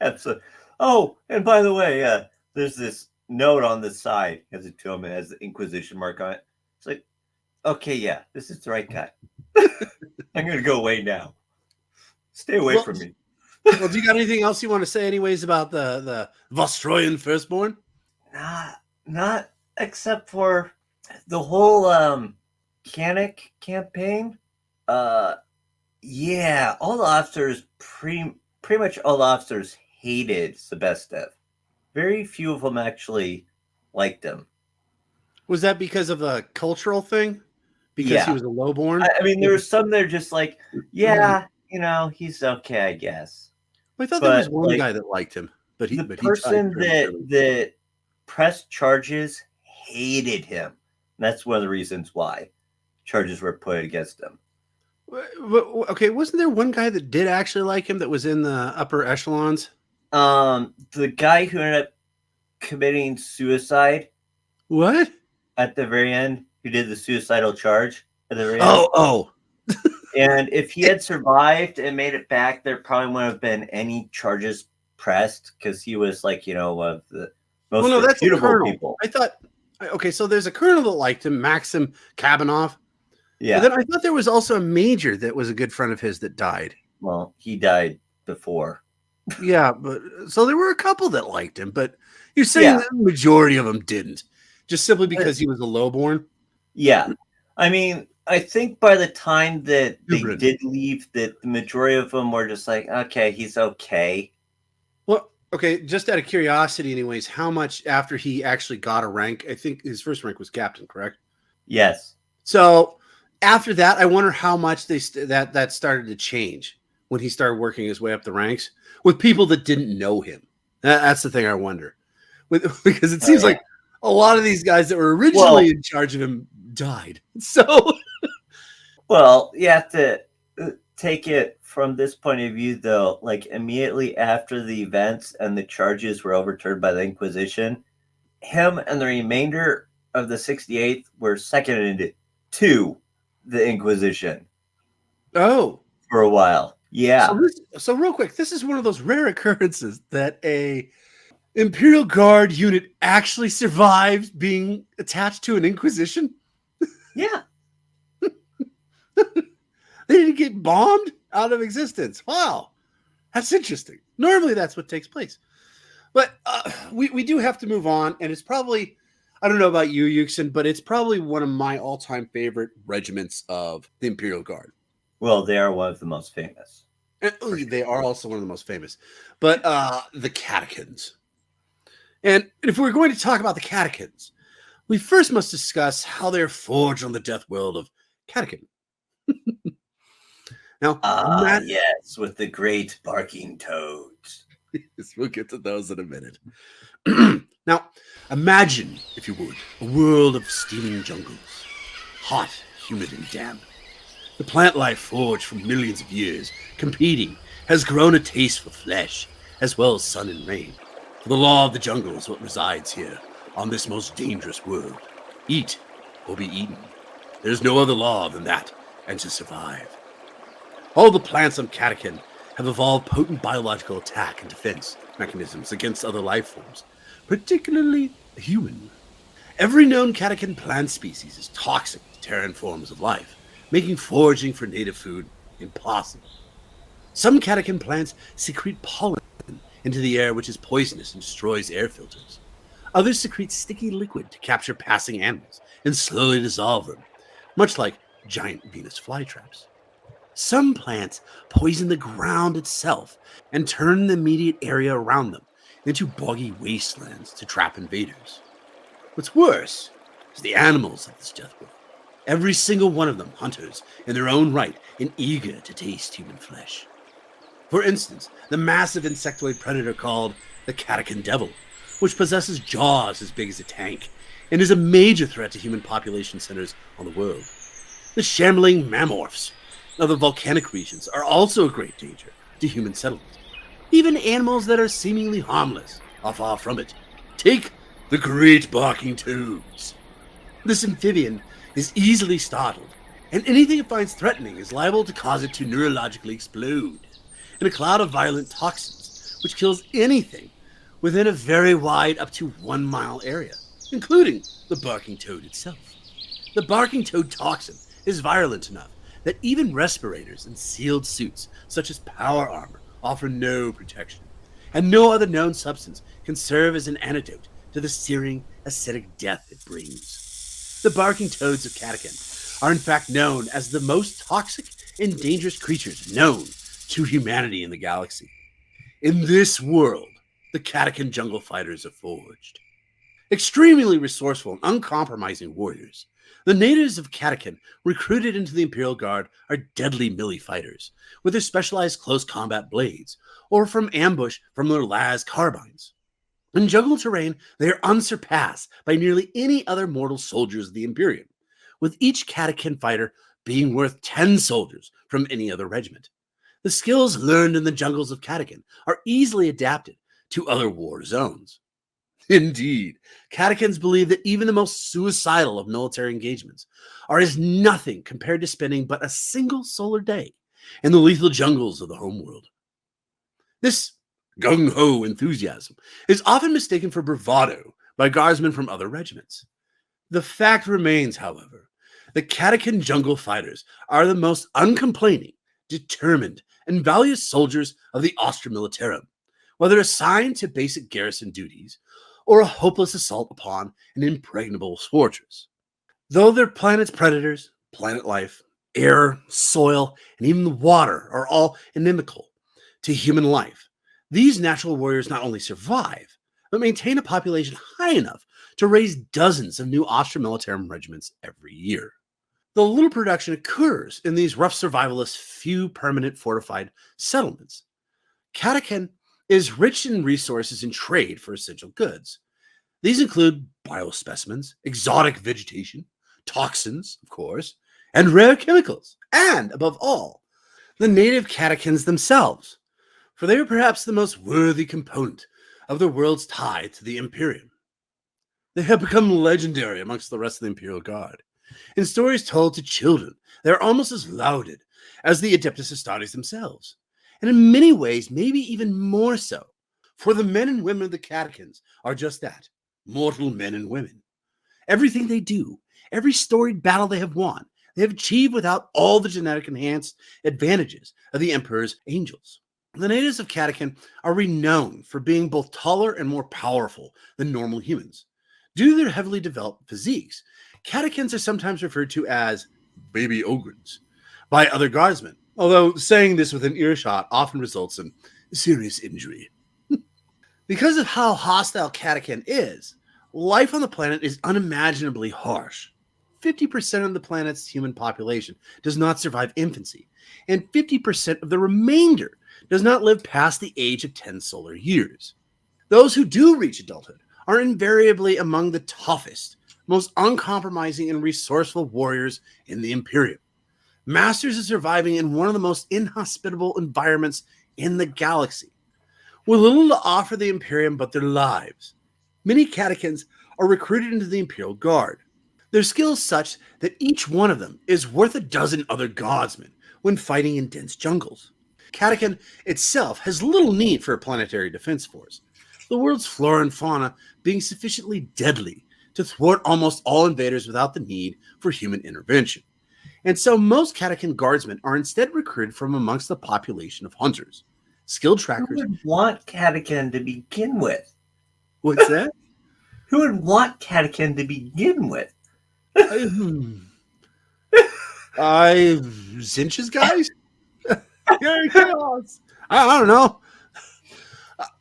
have some. Oh, and by the way, there's this note on the side as it to him. It has the Inquisition mark on it. It's like, okay, yeah, this is the right guy. I'm gonna go away now. Stay away from me. Well, do you got anything else you want to say, anyways, about the Vostroyan Firstborn? Not except for the whole Canic campaign. Yeah, all the officers pretty much all the officers hated Sebestev. Very few of them actually liked him. Was that because of a cultural thing? Because he was a lowborn? I mean, there were some that are just like, yeah, you know, he's okay, I guess. Well, I thought there was one guy that liked him, but the person that pressed charges hated him. And that's one of the reasons why charges were put against him. Okay, wasn't there one guy that did actually like him that was in the upper echelons? The guy who ended up committing suicide. What? At the very end, who did the suicidal charge at the very end. Oh. And if he had survived and made it back, there probably wouldn't have been any charges pressed because he was like, you know, one of the most reputable people. I thought, okay, so there's a colonel that liked him, Maxim Kabanov. Yeah. But then I thought there was also a major that was a good friend of his that died. Well, he died before. Yeah, but so there were a couple that liked him, but you're saying that the majority of them didn't, just simply because he was a lowborn? Yeah. I mean, I think by the time that they did leave, that the majority of them were just like, okay, he's okay. Well, okay, just out of curiosity, anyways, how much after he actually got a rank? I think his first rank was captain, correct? Yes. So after that, I wonder how much that started to change when he started working his way up the ranks with people that didn't know him. That's the thing I wonder, because it seems like a lot of these guys that were originally in charge of him died. So, well, you have to take it from this point of view, though. Like immediately after the events and the charges were overturned by the Inquisition, him and the remainder of the 68th were seconded to the Inquisition. Oh, for a while. Yeah. So real quick, this is one of those rare occurrences that a Imperial Guard unit actually survives being attached to an Inquisition. Yeah. They didn't get bombed out of existence. Wow. That's interesting. Normally that's what takes place. But we do have to move on, and it's probably, I don't know about you, Yuxin, but it's probably one of my all-time favorite regiments of the Imperial Guard. Well, they are one of the most famous. They are also one of the most famous. But the Catachans. And if we're going to talk about the Catachans, we first must discuss how they're forged on the death world of Catachan. Now, yes, with the great barking toads. Yes, we'll get to those in a minute. Now, imagine, if you would, a world of steaming jungles, hot, humid, and damp. The plant life forged for millions of years, competing, has grown a taste for flesh, as well as sun and rain. For the law of the jungle is what resides here, on this most dangerous world. Eat or be eaten. There's no other law than that, and to survive. All the plants on Catachan have evolved potent biological attack and defense mechanisms against other life forms, particularly human. Every known Catachan plant species is toxic to Terran forms of life, making foraging for native food impossible. Some Catachan plants secrete pollen into the air, which is poisonous and destroys air filters. Others secrete sticky liquid to capture passing animals and slowly dissolve them, much like giant Venus flytraps. Some plants poison the ground itself and turn the immediate area around them into boggy wastelands to trap invaders. What's worse is the animals of this death world. Every single one of them hunters in their own right and eager to taste human flesh. For instance, the massive insectoid predator called the Catachan Devil, which possesses jaws as big as a tank and is a major threat to human population centers on the world. The shambling mammorphs of the volcanic regions are also a great danger to human settlement. Even animals that are seemingly harmless are far from it. Take the great barking toads. This amphibian is easily startled, and anything it finds threatening is liable to cause it to neurologically explode in a cloud of violent toxins, which kills anything within a very wide, up to 1 mile area, including the barking toad itself. The barking toad toxin is virulent enough that even respirators and sealed suits, such as power armor, offer no protection, and no other known substance can serve as an antidote to the searing, acidic death it brings. The barking toads of Catachan are in fact known as the most toxic and dangerous creatures known to humanity in the galaxy. In this world, the Catachan jungle fighters are forged. Extremely resourceful and uncompromising warriors, the natives of Catachan recruited into the Imperial Guard are deadly melee fighters with their specialized close combat blades, or from ambush from their las carbines. In jungle terrain, they are unsurpassed by nearly any other mortal soldiers of the Imperium, with each Catachan fighter being worth 10 soldiers from any other regiment. The skills learned in the jungles of Catachan are easily adapted to other war zones. Indeed, Catachans believe that even the most suicidal of military engagements are as nothing compared to spending but a single solar day in the lethal jungles of the homeworld. This gung-ho enthusiasm is often mistaken for bravado by guardsmen from other regiments. The fact remains, however, that Catachan jungle fighters are the most uncomplaining, determined, and valiant soldiers of the Astra Militarum, whether assigned to basic garrison duties or a hopeless assault upon an impregnable fortress. Though their planet's predators, planet life, air, soil, and even the water are all inimical to human life, these natural warriors not only survive, but maintain a population high enough to raise dozens of new Astra Militarum regiments every year. Though little production occurs in these rough survivalists' few permanent fortified settlements, Catachan is rich in resources and trade for essential goods. These include biospecimens, exotic vegetation, toxins, of course, and rare chemicals, and, above all, the native Catachans themselves, for they are perhaps the most worthy component of the world's tie to the Imperium. They have become legendary amongst the rest of the Imperial Guard. In stories told to children, they are almost as lauded as the Adeptus Astartes themselves, and in many ways, maybe even more so, for the men and women of the Catachans are just that, mortal men and women. Everything they do, every storied battle they have won, they have achieved without all the genetic enhanced advantages of the Emperor's angels. The natives of Catachan are renowned for being both taller and more powerful than normal humans. Due to their heavily developed physiques, Catachans are sometimes referred to as baby ogrins by other guardsmen, although saying this within earshot often results in serious injury. Because of how hostile Catachan is, life on the planet is unimaginably harsh. 50% of the planet's human population does not survive infancy, and 50% of the remainder does not live past the age of 10 solar years. Those who do reach adulthood are invariably among the toughest, most uncompromising and resourceful warriors in the Imperium, masters of surviving in one of the most inhospitable environments in the galaxy. With little to offer the Imperium but their lives, many Catachans are recruited into the Imperial Guard. Their skills such that each one of them is worth a dozen other guardsmen when fighting in dense jungles. Catachan itself has little need for a planetary defense force, the world's flora and fauna being sufficiently deadly to thwart almost all invaders without the need for human intervention. And so most Catachan guardsmen are instead recruited from amongst the population of hunters, skilled trackers. Who would want Catachan to begin with? What's that? Who would want Catachan to begin with? Zinch's guys? Chaos. I don't know.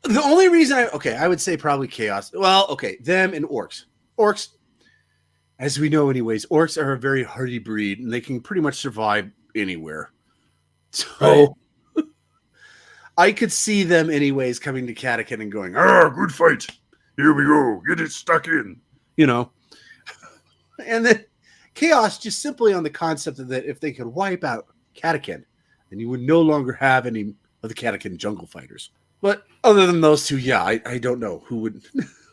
The only reason I would say probably Chaos. Well, okay, them and orcs. Orcs, as we know anyways, orcs are a very hardy breed and they can pretty much survive anywhere. So I could see them anyways coming to Catachan and going, good fight. Here we go. Get it stuck in. You know. And then Chaos just simply on the concept of that if they could wipe out Catachan, then you would no longer have any of the Catachan jungle fighters. But other than those two, yeah, I don't know who would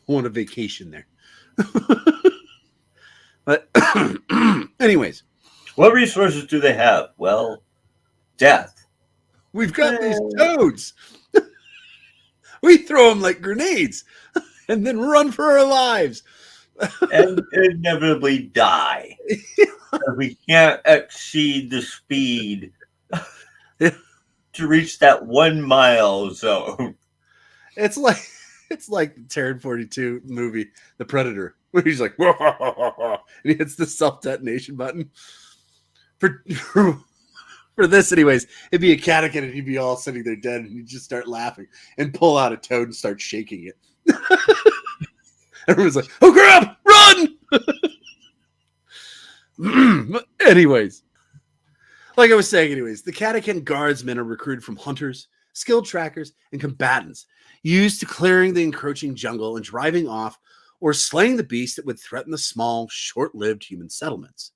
want a vacation there. But anyways, What resources do they have? Well, death. we've got these toads. We throw them like grenades and then run for our lives. And inevitably die. We can't exceed the speed to reach that 1 mile zone. It's like the Terran 42 movie, The Predator, where he's like, whoa, and he hits the self-detonation button. For this, anyways, it'd be a Catachan and he'd be all sitting there dead, and he'd just start laughing and pull out a toad and start shaking it. Everyone's like, oh crap, run! But anyways, like I was saying, the Catachan guardsmen are recruited from hunters, skilled trackers, and combatants, used to clearing the encroaching jungle and driving off or slaying the beasts that would threaten the small, short-lived human settlements.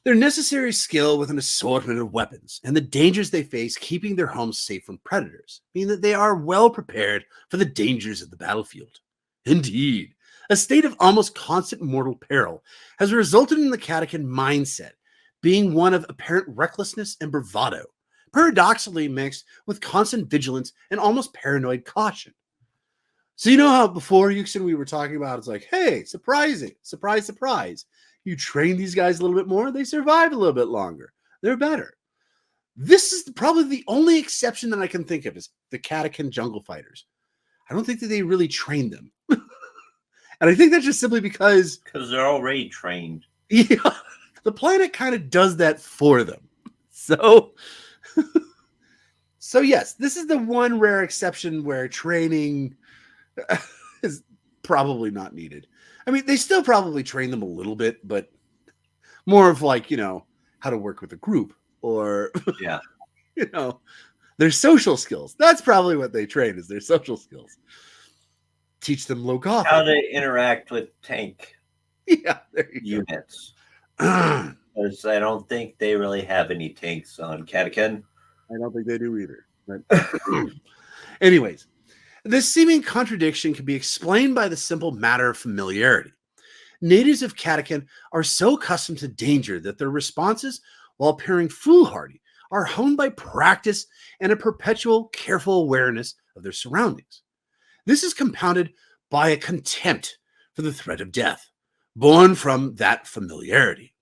Their necessary skill with an assortment of weapons and the dangers they face keeping their homes safe from predators mean that they are well prepared for the dangers of the battlefield. Indeed, a state of almost constant mortal peril has resulted in the Catachan mindset being one of apparent recklessness and bravado, paradoxically mixed with constant vigilance and almost paranoid caution. So you know how before, Yuxin, we were talking about, it's like, hey, surprising, surprise, surprise. You train these guys a little bit more, they survive a little bit longer. They're better. This is probably the only exception that I can think of is the Catachan jungle fighters. I don't think that they really trained them. And I think that's just simply because they're already trained. Yeah, the planet kind of does that for them. So yes, this is the one rare exception where training is probably not needed. I mean, they still probably train them a little bit, but more of like, how to work with a group or, yeah, their social skills. That's probably what they train, is their social skills. Teach them low coffee. How to interact with tank units. Because I don't think they really have any tanks on Catachan. I don't think they do either. But anyways, this seeming contradiction can be explained by the simple matter of familiarity. Natives of Catachan are so accustomed to danger that their responses, while appearing foolhardy, are honed by practice and a perpetual, careful awareness of their surroundings. This is compounded by a contempt for the threat of death, born from that familiarity.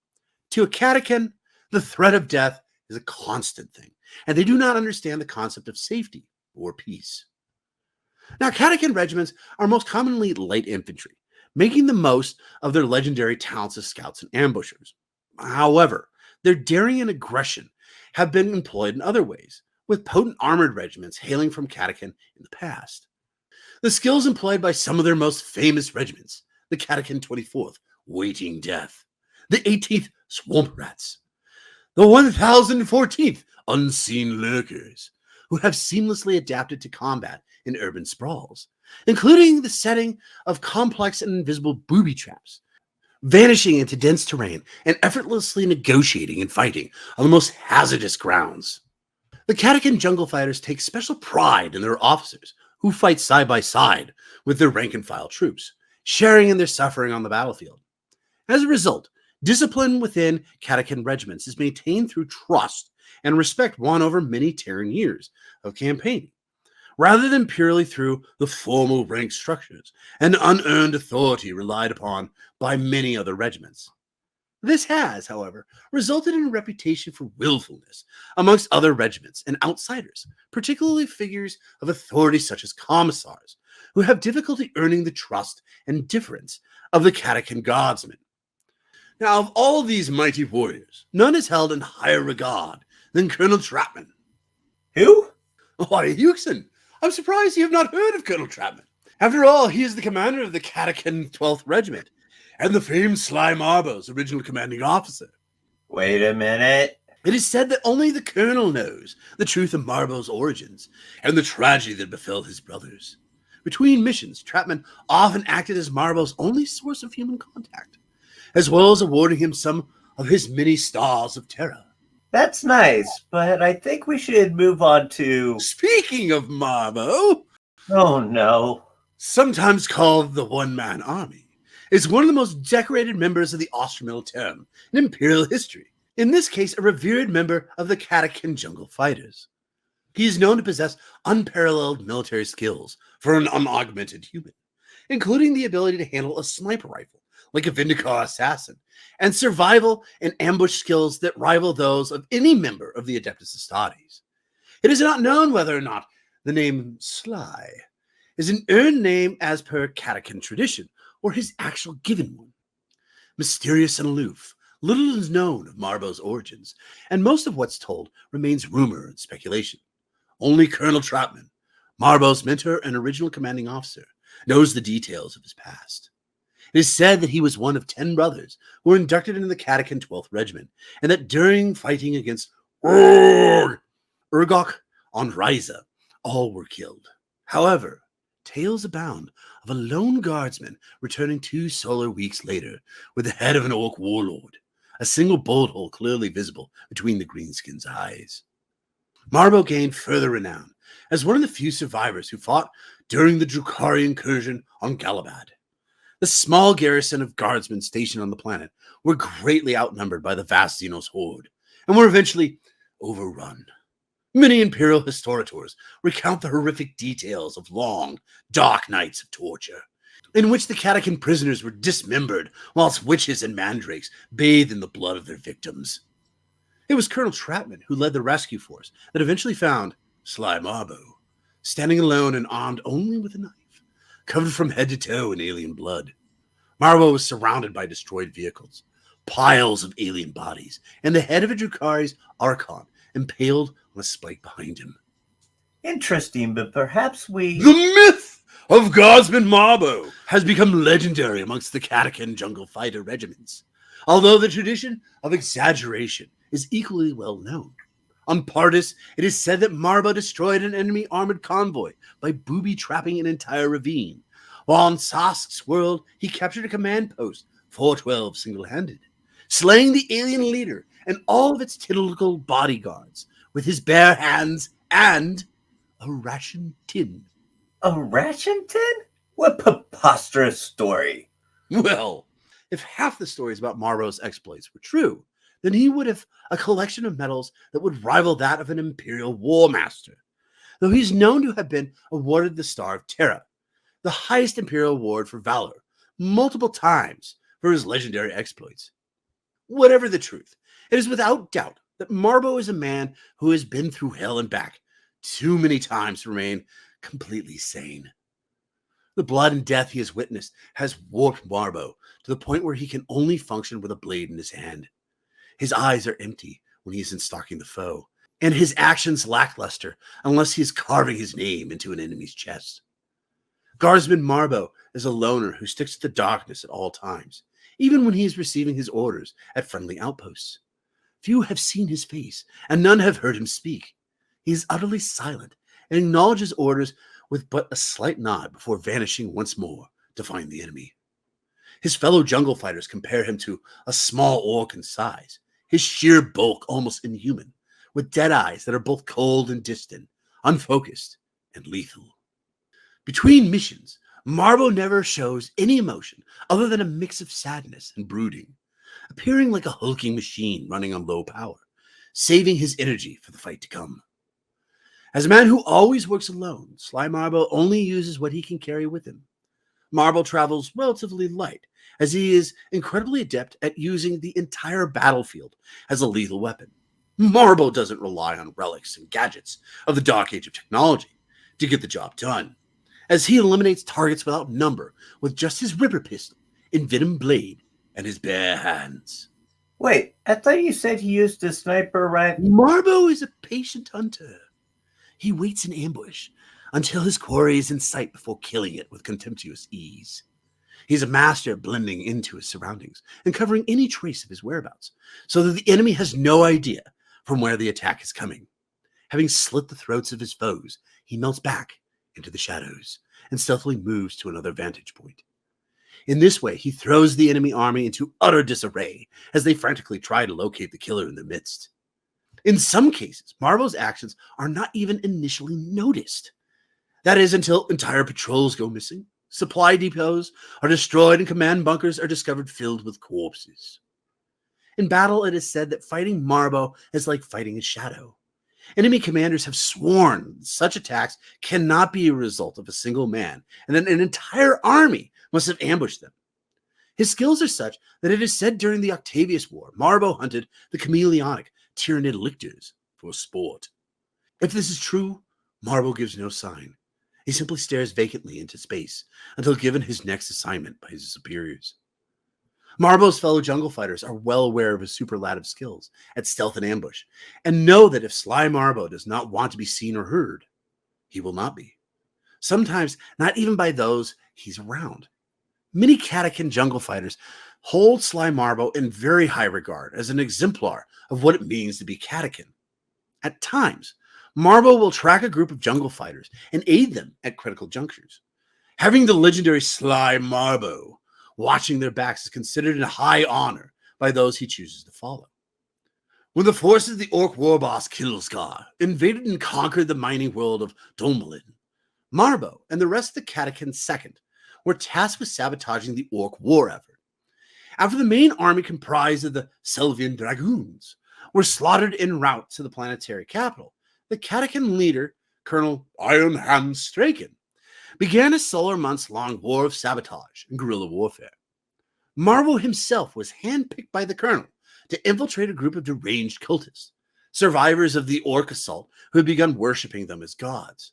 To a Catachan, the threat of death is a constant thing, and they do not understand the concept of safety or peace. Now, Catachan regiments are most commonly light infantry, making the most of their legendary talents as scouts and ambushers. However, their daring and aggression have been employed in other ways, with potent armored regiments hailing from Catachan in the past. The skills employed by some of their most famous regiments, the Catachan 24th, Waiting Death, the 18th, Swamp Rats, the 1014th, Unseen Lurkers, who have seamlessly adapted to combat in urban sprawls, including the setting of complex and invisible booby traps, vanishing into dense terrain and effortlessly negotiating and fighting on the most hazardous grounds. The Catachan jungle fighters take special pride in their officers, who fight side by side with their rank-and-file troops, sharing in their suffering on the battlefield. As a result, discipline within Catachan regiments is maintained through trust and respect won over many Terran years of campaigning, rather than purely through the formal rank structures and unearned authority relied upon by many other regiments. This has, however, resulted in a reputation for willfulness amongst other regiments and outsiders, particularly figures of authority such as commissars, who have difficulty earning the trust and deference of the Catachan guardsmen. Now, of all of these mighty warriors, none is held in higher regard than Colonel Trapman. Who? Why, Yuxin, I'm surprised you have not heard of Colonel Trapman. After all, he is the commander of the Catachan 12th Regiment, and the famed Sly Marbo's original commanding officer. Wait a minute. It is said that only the colonel knows the truth of Marbo's origins and the tragedy that befell his brothers. Between missions, Trapman often acted as Marbo's only source of human contact, as well as awarding him some of his many stars of terror. That's nice, but I think we should move on to... Speaking of Marbo, Oh no. sometimes called the one-man army, is one of the most decorated members of the Austrian in Imperial history. In this case, a revered member of the Catachan jungle fighters. He is known to possess unparalleled military skills for an unaugmented human, including the ability to handle a sniper rifle like a Vindicar assassin, and survival and ambush skills that rival those of any member of the Adeptus Astartes. It is not known whether or not the name Sly is an earned name as per Catachan tradition, or his actual given one. Mysterious and aloof, little is known of Marbo's origins, and most of what's told remains rumor and speculation. Only Colonel Troutman, Marbo's mentor and original commanding officer, knows the details of his past. It is said that he was one of 10 brothers who were inducted into the Catachan 12th Regiment, and that during fighting against Urgok on Ryza, all were killed. However, tales abound of a lone guardsman returning 2 solar weeks later with the head of an orc warlord, a single bullet hole clearly visible between the greenskin's eyes. Marbo gained further renown as one of the few survivors who fought during the Drukari incursion on Galabad. The small garrison of guardsmen stationed on the planet were greatly outnumbered by the vast Xenos horde, and were eventually overrun. Many Imperial historiators recount the horrific details of long, dark nights of torture, in which the Catachan prisoners were dismembered, whilst witches and mandrakes bathed in the blood of their victims. It was Colonel Troutman who led the rescue force that eventually found Sly Marbo, standing alone and armed only with a knife, covered from head to toe in alien blood. Marbo was surrounded by destroyed vehicles, piles of alien bodies, and the head of a Drukari's Archon impaled on a spike behind him. Interesting, but perhaps we... The myth of Guardsman Marbo has become legendary amongst the Catachan jungle fighter regiments, although the tradition of exaggeration is equally well known. On Pardis, it is said that Marbo destroyed an enemy armored convoy by booby-trapping an entire ravine, while on Sask's world, he captured a command post, 412 single-handed, slaying the alien leader and all of its typical bodyguards with his bare hands and a ration tin. A ration tin? What preposterous story. Well, if half the stories about Marbo's exploits were true, then he would have a collection of medals that would rival that of an Imperial War Master, though he's known to have been awarded the Star of Terra, the highest Imperial award for valor, multiple times for his legendary exploits. Whatever the truth, it is without doubt that Marbo is a man who has been through hell and back too many times to remain completely sane. The blood and death he has witnessed has warped Marbo to the point where he can only function with a blade in his hand. His eyes are empty when he isn't stalking the foe, and his actions lackluster unless he is carving his name into an enemy's chest. Guardsman Marbo is a loner who sticks to the darkness at all times, even when he is receiving his orders at friendly outposts. Few have seen his face, and none have heard him speak. He is utterly silent and acknowledges orders with but a slight nod before vanishing once more to find the enemy. His fellow jungle fighters compare him to a small orc in size, his sheer bulk almost inhuman, with dead eyes that are both cold and distant, unfocused and lethal. Between missions, Marbo never shows any emotion other than a mix of sadness and brooding, appearing like a hulking machine running on low power, saving his energy for the fight to come. As a man who always works alone, Sly Marbo only uses what he can carry with him. Marbo travels relatively light, as he is incredibly adept at using the entire battlefield as a lethal weapon. Marbo doesn't rely on relics and gadgets of the dark age of technology to get the job done, as he eliminates targets without number with just his Ripper pistol, Envenom blade, and his bare hands. Wait, I thought you said he used a sniper rifle. Marbo is a patient hunter. He waits in ambush until his quarry is in sight before killing it with contemptuous ease. He's a master at blending into his surroundings and covering any trace of his whereabouts, so that the enemy has no idea from where the attack is coming. Having slit the throats of his foes, he melts back into the shadows and stealthily moves to another vantage point. In this way, he throws the enemy army into utter disarray as they frantically try to locate the killer in their midst. In some cases, Marbo's actions are not even initially noticed. That is, until entire patrols go missing, supply depots are destroyed, and command bunkers are discovered filled with corpses. In battle, it is said that fighting Marbo is like fighting a shadow. Enemy commanders have sworn such attacks cannot be a result of a single man, and that an entire army must have ambushed them. His skills are such that it is said during the Octavius War, Marbo hunted the chameleonic Tyrannid lictors for sport. If this is true, Marbo gives no sign. He simply stares vacantly into space until given his next assignment by his superiors. Marbo's fellow jungle fighters are well aware of his superlative skills at stealth and ambush, and know that if Sly Marbo does not want to be seen or heard, he will not be. Sometimes not even by those he's around. Many Catachan jungle fighters hold Sly Marbo in very high regard as an exemplar of what it means to be Catachan. At times, Marbo will track a group of jungle fighters and aid them at critical junctures. Having the legendary Sly Marbo watching their backs is considered a high honor by those he chooses to follow. When the forces of the Orc war boss Kilskar invaded and conquered the mining world of Domlin, Marbo and the rest of the Catachan Second were tasked with sabotaging the Orc war effort. After the main army comprised of the Selvian Dragoons were slaughtered en route to the planetary capital, the Catachan leader, Colonel Iron Hand Straken, began a solar months-long war of sabotage and guerrilla warfare. Marbo himself was handpicked by the colonel to infiltrate a group of deranged cultists, survivors of the Orc assault who had begun worshipping them as gods.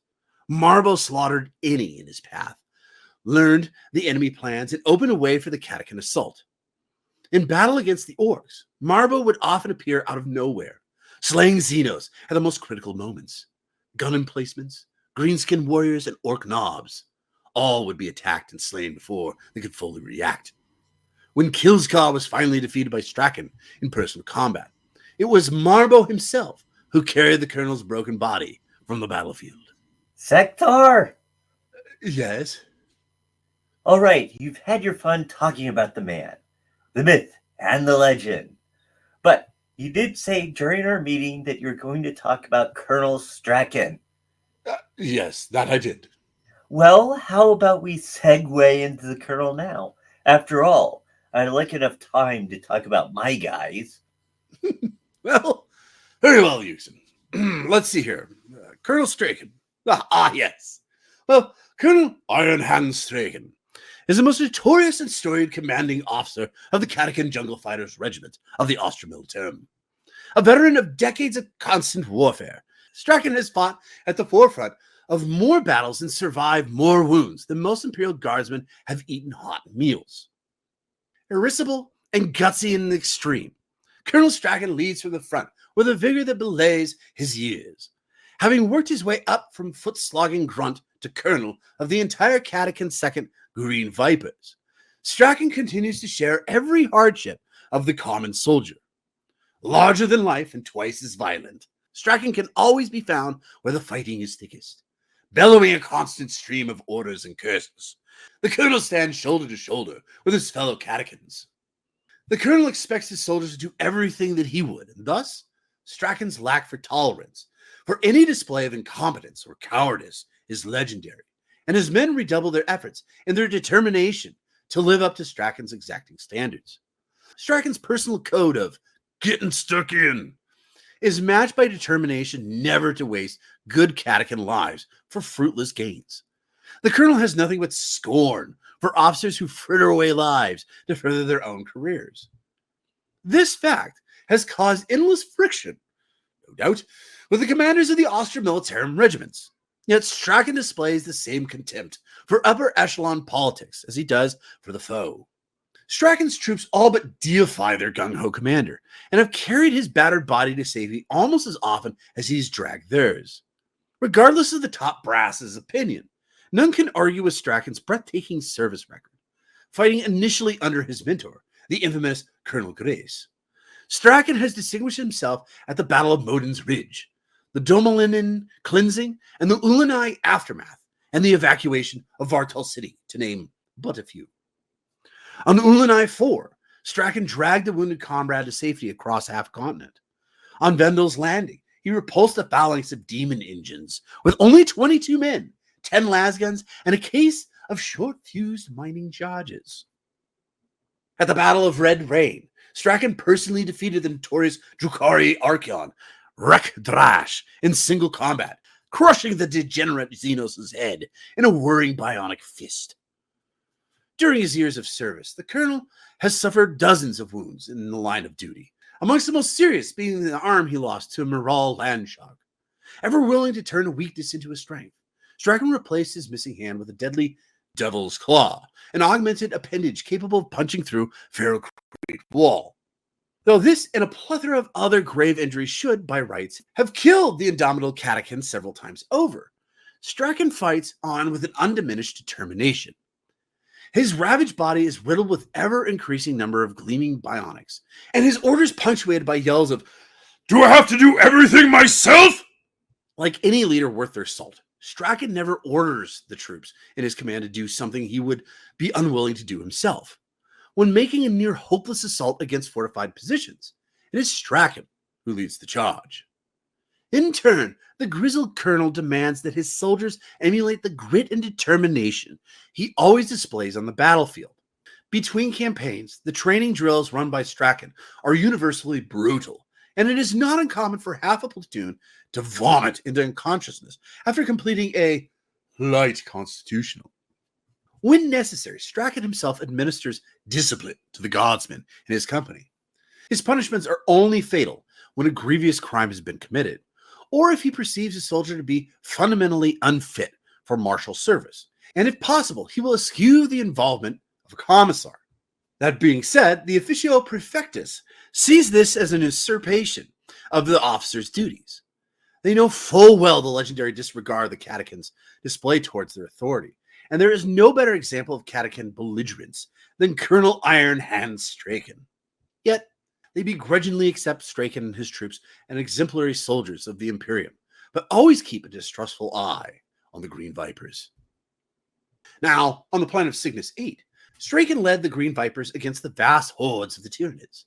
Marbo slaughtered any in his path, learned the enemy plans, and opened a way for the Catachan assault. In battle against the Orcs, Marbo would often appear out of nowhere, slaying Xenos at the most critical moments. Gun emplacements, greenskin warriors, and orc knobs all would be attacked and slain before they could fully react. When Kilskar was finally defeated by Strachan in personal combat, it was Marbo himself who carried the colonel's broken body from the battlefield. Sektar! Yes? All right, you've had your fun talking about the man, the myth, and the legend. But you did say during our meeting that you're going to talk about Colonel Strachan. Yes, that I did. Well, how about we segue into the Colonel now? After all, I'd like enough time to talk about my guys. Well, very well, Houston. Let's see here. Colonel Strachan. Yes. Well, Colonel Iron Hand Strachan is the most notorious and storied commanding officer of the Catachan Jungle Fighters Regiment of the Austromilitarum. A veteran of decades of constant warfare, Strachan has fought at the forefront of more battles and survived more wounds than most Imperial Guardsmen have eaten hot meals. Irascible and gutsy in the extreme, Colonel Strachan leads from the front with a vigor that belays his years. Having worked his way up from foot-slogging grunt to colonel of the entire Catachan Second Green Vipers, Strachan continues to share every hardship of the common soldier. Larger than life and twice as violent, Strachan can always be found where the fighting is thickest, bellowing a constant stream of orders and curses. The colonel stands shoulder to shoulder with his fellow Catachans. The colonel expects his soldiers to do everything that he would, and thus, Strachan's lack for tolerance for any display of incompetence or cowardice is legendary, and his men redouble their efforts in their determination to live up to Strachan's exacting standards. Strachan's personal code of getting stuck in is matched by determination never to waste good Catachan lives for fruitless gains. The colonel has nothing but scorn for officers who fritter away lives to further their own careers. This fact has caused endless friction, no doubt, with the commanders of the Austromilitarum regiments. Yet Strachan displays the same contempt for upper echelon politics as he does for the foe. Strachan's troops all but deify their gung-ho commander and have carried his battered body to safety almost as often as he's dragged theirs. Regardless of the top brass's opinion, none can argue with Strachan's breathtaking service record, fighting initially under his mentor, the infamous Colonel Grace. Strachan has distinguished himself at the Battle of Modin's Ridge, the Domlin cleansing, and the Ulanai aftermath, and the evacuation of Vartal City, to name but a few. On Ulanai 4, Strachan dragged the wounded comrade to safety across half a continent. On Vendel's Landing, he repulsed a phalanx of demon engines with only 22 men, 10 lasguns, and a case of short-fused mining charges. At the Battle of Red Rain, Strachan personally defeated the notorious Drukhari Archeon, Rekdrash, in single combat, crushing the degenerate Xenos' head in a whirring bionic fist. During his years of service, the colonel has suffered dozens of wounds in the line of duty, amongst the most serious being the arm he lost to a Miral Landshark. Ever willing to turn a weakness into a strength, Strachan replaced his missing hand with a deadly Devil's Claw, an augmented appendage capable of punching through Feral Creek wall. Though this and a plethora of other grave injuries should, by rights, have killed the indomitable Catachan several times over, Strachan fights on with an undiminished determination. His ravaged body is riddled with ever-increasing number of gleaming bionics, and his orders punctuated by yells of, "Do I have to do everything myself?" Like any leader worth their salt, Strachan never orders the troops in his command to do something he would be unwilling to do himself. When making a near hopeless assault against fortified positions, it is Strachan who leads the charge. In turn, the grizzled colonel demands that his soldiers emulate the grit and determination he always displays on the battlefield. Between campaigns, the training drills run by Strachan are universally brutal, and it is not uncommon for half a platoon to vomit into unconsciousness after completing a light constitutional. When necessary, Strachan himself administers discipline to the guardsmen in his company. His punishments are only fatal when a grievous crime has been committed, or if he perceives a soldier to be fundamentally unfit for martial service, and if possible, he will eschew the involvement of a commissar. That being said, the officio prefectus sees this as an usurpation of the officer's duties. They know full well the legendary disregard the Catachans display towards their authority, and there is no better example of Catachan belligerence than Colonel Iron Hand Strachan. Yet, they begrudgingly accept Strachan and his troops and exemplary soldiers of the Imperium, but always keep a distrustful eye on the Green Vipers. Now, on the planet of Cygnus 8, Strachan led the Green Vipers against the vast hordes of the Tyranids.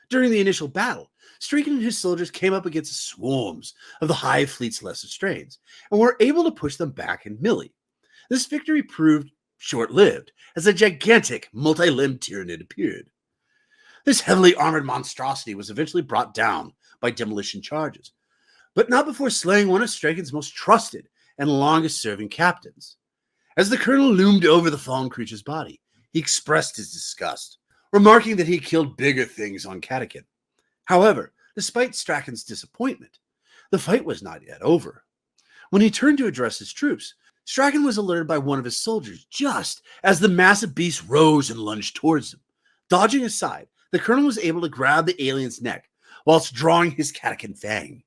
During the initial battle, Strachan and his soldiers came up against swarms of the Hive Fleet's lesser strains, and were able to push them back in melee. This victory proved short-lived, as a gigantic, multi-limbed Tyranid appeared. This heavily armored monstrosity was eventually brought down by demolition charges, but not before slaying one of Strachan's most trusted and longest-serving captains. As the colonel loomed over the fallen creature's body, he expressed his disgust, remarking that he had killed bigger things on Catachan. However, despite Strachan's disappointment, the fight was not yet over. When he turned to address his troops, Strachan was alerted by one of his soldiers just as the massive beast rose and lunged towards him. Dodging aside, the colonel was able to grab the alien's neck whilst drawing his Catachan fang.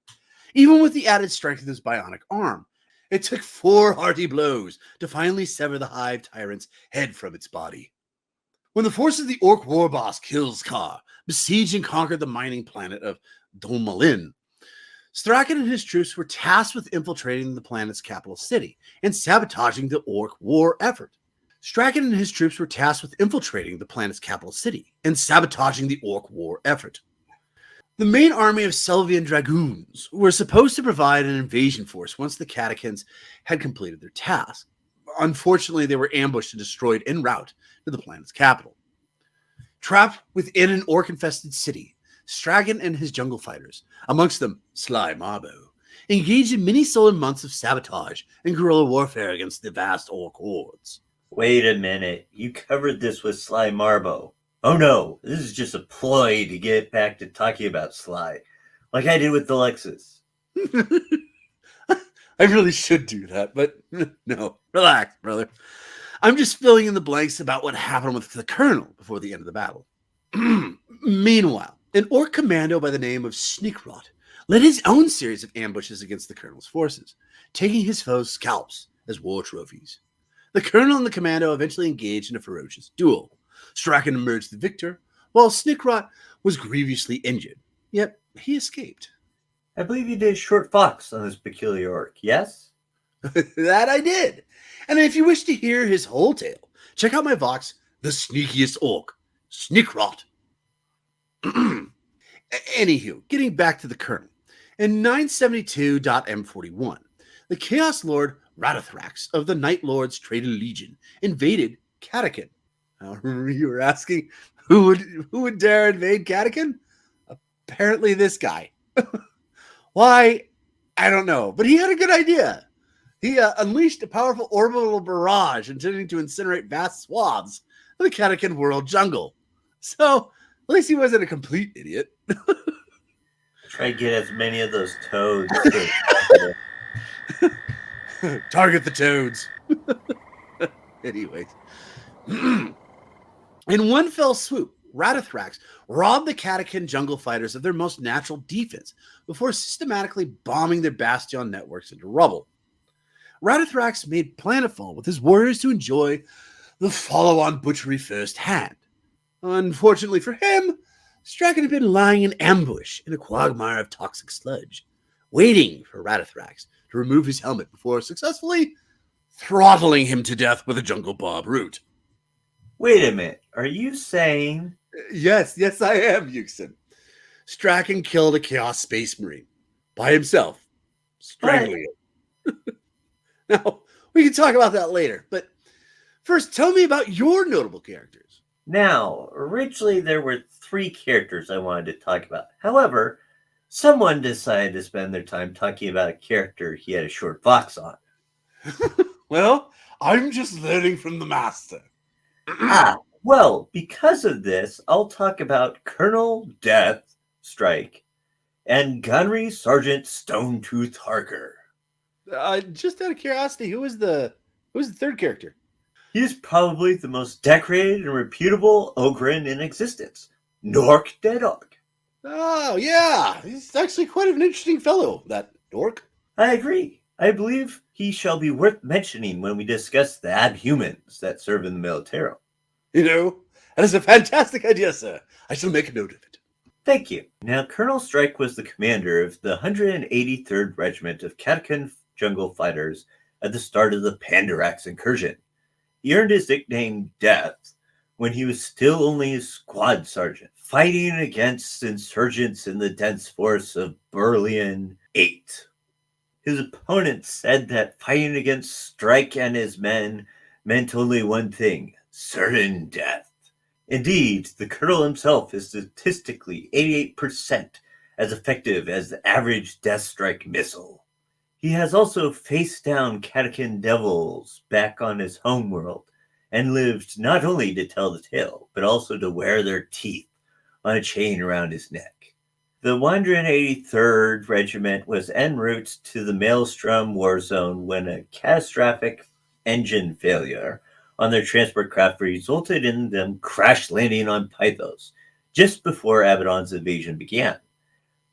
Even with the added strength of his bionic arm, it took 4 hearty blows to finally sever the Hive Tyrant's head from its body. When the forces of the Orc war boss Kilskar besieged and conquered the mining planet of Dolmalin, Strachan and his troops were tasked with infiltrating the planet's capital city and sabotaging the Orc war effort. The main army of Selvian Dragoons were supposed to provide an invasion force once the Catachans had completed their task. Unfortunately, they were ambushed and destroyed en route to the planet's capital. Trapped within an orc-infested city, Strachan and his jungle fighters, amongst them Sly Marbo, engaged in many sullen months of sabotage and guerrilla warfare against the vast orc hordes. Wait a minute, you covered this with Sly Marbo. Oh no, this is just a ploy to get back to talking about Sly, like I did with the Lexus. I really should do that, but no. Relax, brother. I'm just filling in the blanks about what happened with the colonel before the end of the battle. Meanwhile, an orc commando by the name of Snickrot led his own series of ambushes against the colonel's forces, taking his foes' scalps as war trophies. The colonel and the commando eventually engaged in a ferocious duel. Strachan emerged the victor, while Snickrot was grievously injured, yet he escaped. I believe you did a short fox on this peculiar orc, yes? That I did. And if you wish to hear his whole tale, check out my vox, The Sneakiest Orc, Snickrot. Anywho, getting back to the Colonel. In 972.M41, the Chaos Lord Radathrax of the Night Lords Traded Legion invaded Catachan. Now, you were asking who would dare invade Catachan? Apparently this guy. Why? I don't know. But he had a good idea. He unleashed a powerful orbital barrage intending to incinerate vast swaths of the Catachan world jungle. So, at least he wasn't a complete idiot. Try to get as many of those toads. Target the toads. Anyways. In one fell swoop, Radathrax robbed the Catachan jungle fighters of their most natural defense before systematically bombing their bastion networks into rubble. Radathrax made planetfall with his warriors to enjoy the follow-on butchery firsthand. Unfortunately for him, Strachan had been lying in ambush in a quagmire of toxic sludge, waiting for Radathrax to remove his helmet before successfully throttling him to death with a jungle bob root. Wait a minute. Are you saying... Yes, I am, Yuxin. Strachan killed a Chaos Space Marine by himself, strangling him. Now, we can talk about that later, but first, tell me about your notable characters. Now, originally there were 3 characters I wanted to talk about. However, someone decided to spend their time talking about a character he had a short box on. Well, I'm just learning from the master. Well, because of this, I'll talk about Colonel Death Strike and Gunnery Sergeant Stonetooth Harker. Just out of curiosity, who was the third character? He's probably the most decorated and reputable Ogren in existence, Nork Deadog. Oh, yeah. He's actually quite an interesting fellow, that Nork. I agree. I believe he shall be worth mentioning when we discuss the abhumans that serve in the Militaro. You know, that is a fantastic idea, sir. I shall make a note of it. Thank you. Now, Colonel Strike was the commander of the 183rd Regiment of Catachan Jungle Fighters at the start of the Pandarax incursion. He earned his nickname Death when he was still only a squad sergeant, fighting against insurgents in the dense forest of Burleon 8. His opponents said that fighting against Strike and his men meant only one thing: certain death. Indeed, the colonel himself is statistically 88% as effective as the average Death Strike missile. He has also faced down Catachan devils back on his homeworld and lived not only to tell the tale, but also to wear their teeth on a chain around his neck. The 183rd Regiment was en route to the Maelstrom war zone when a catastrophic engine failure on their transport craft resulted in them crash landing on Pythos just before Abaddon's invasion began.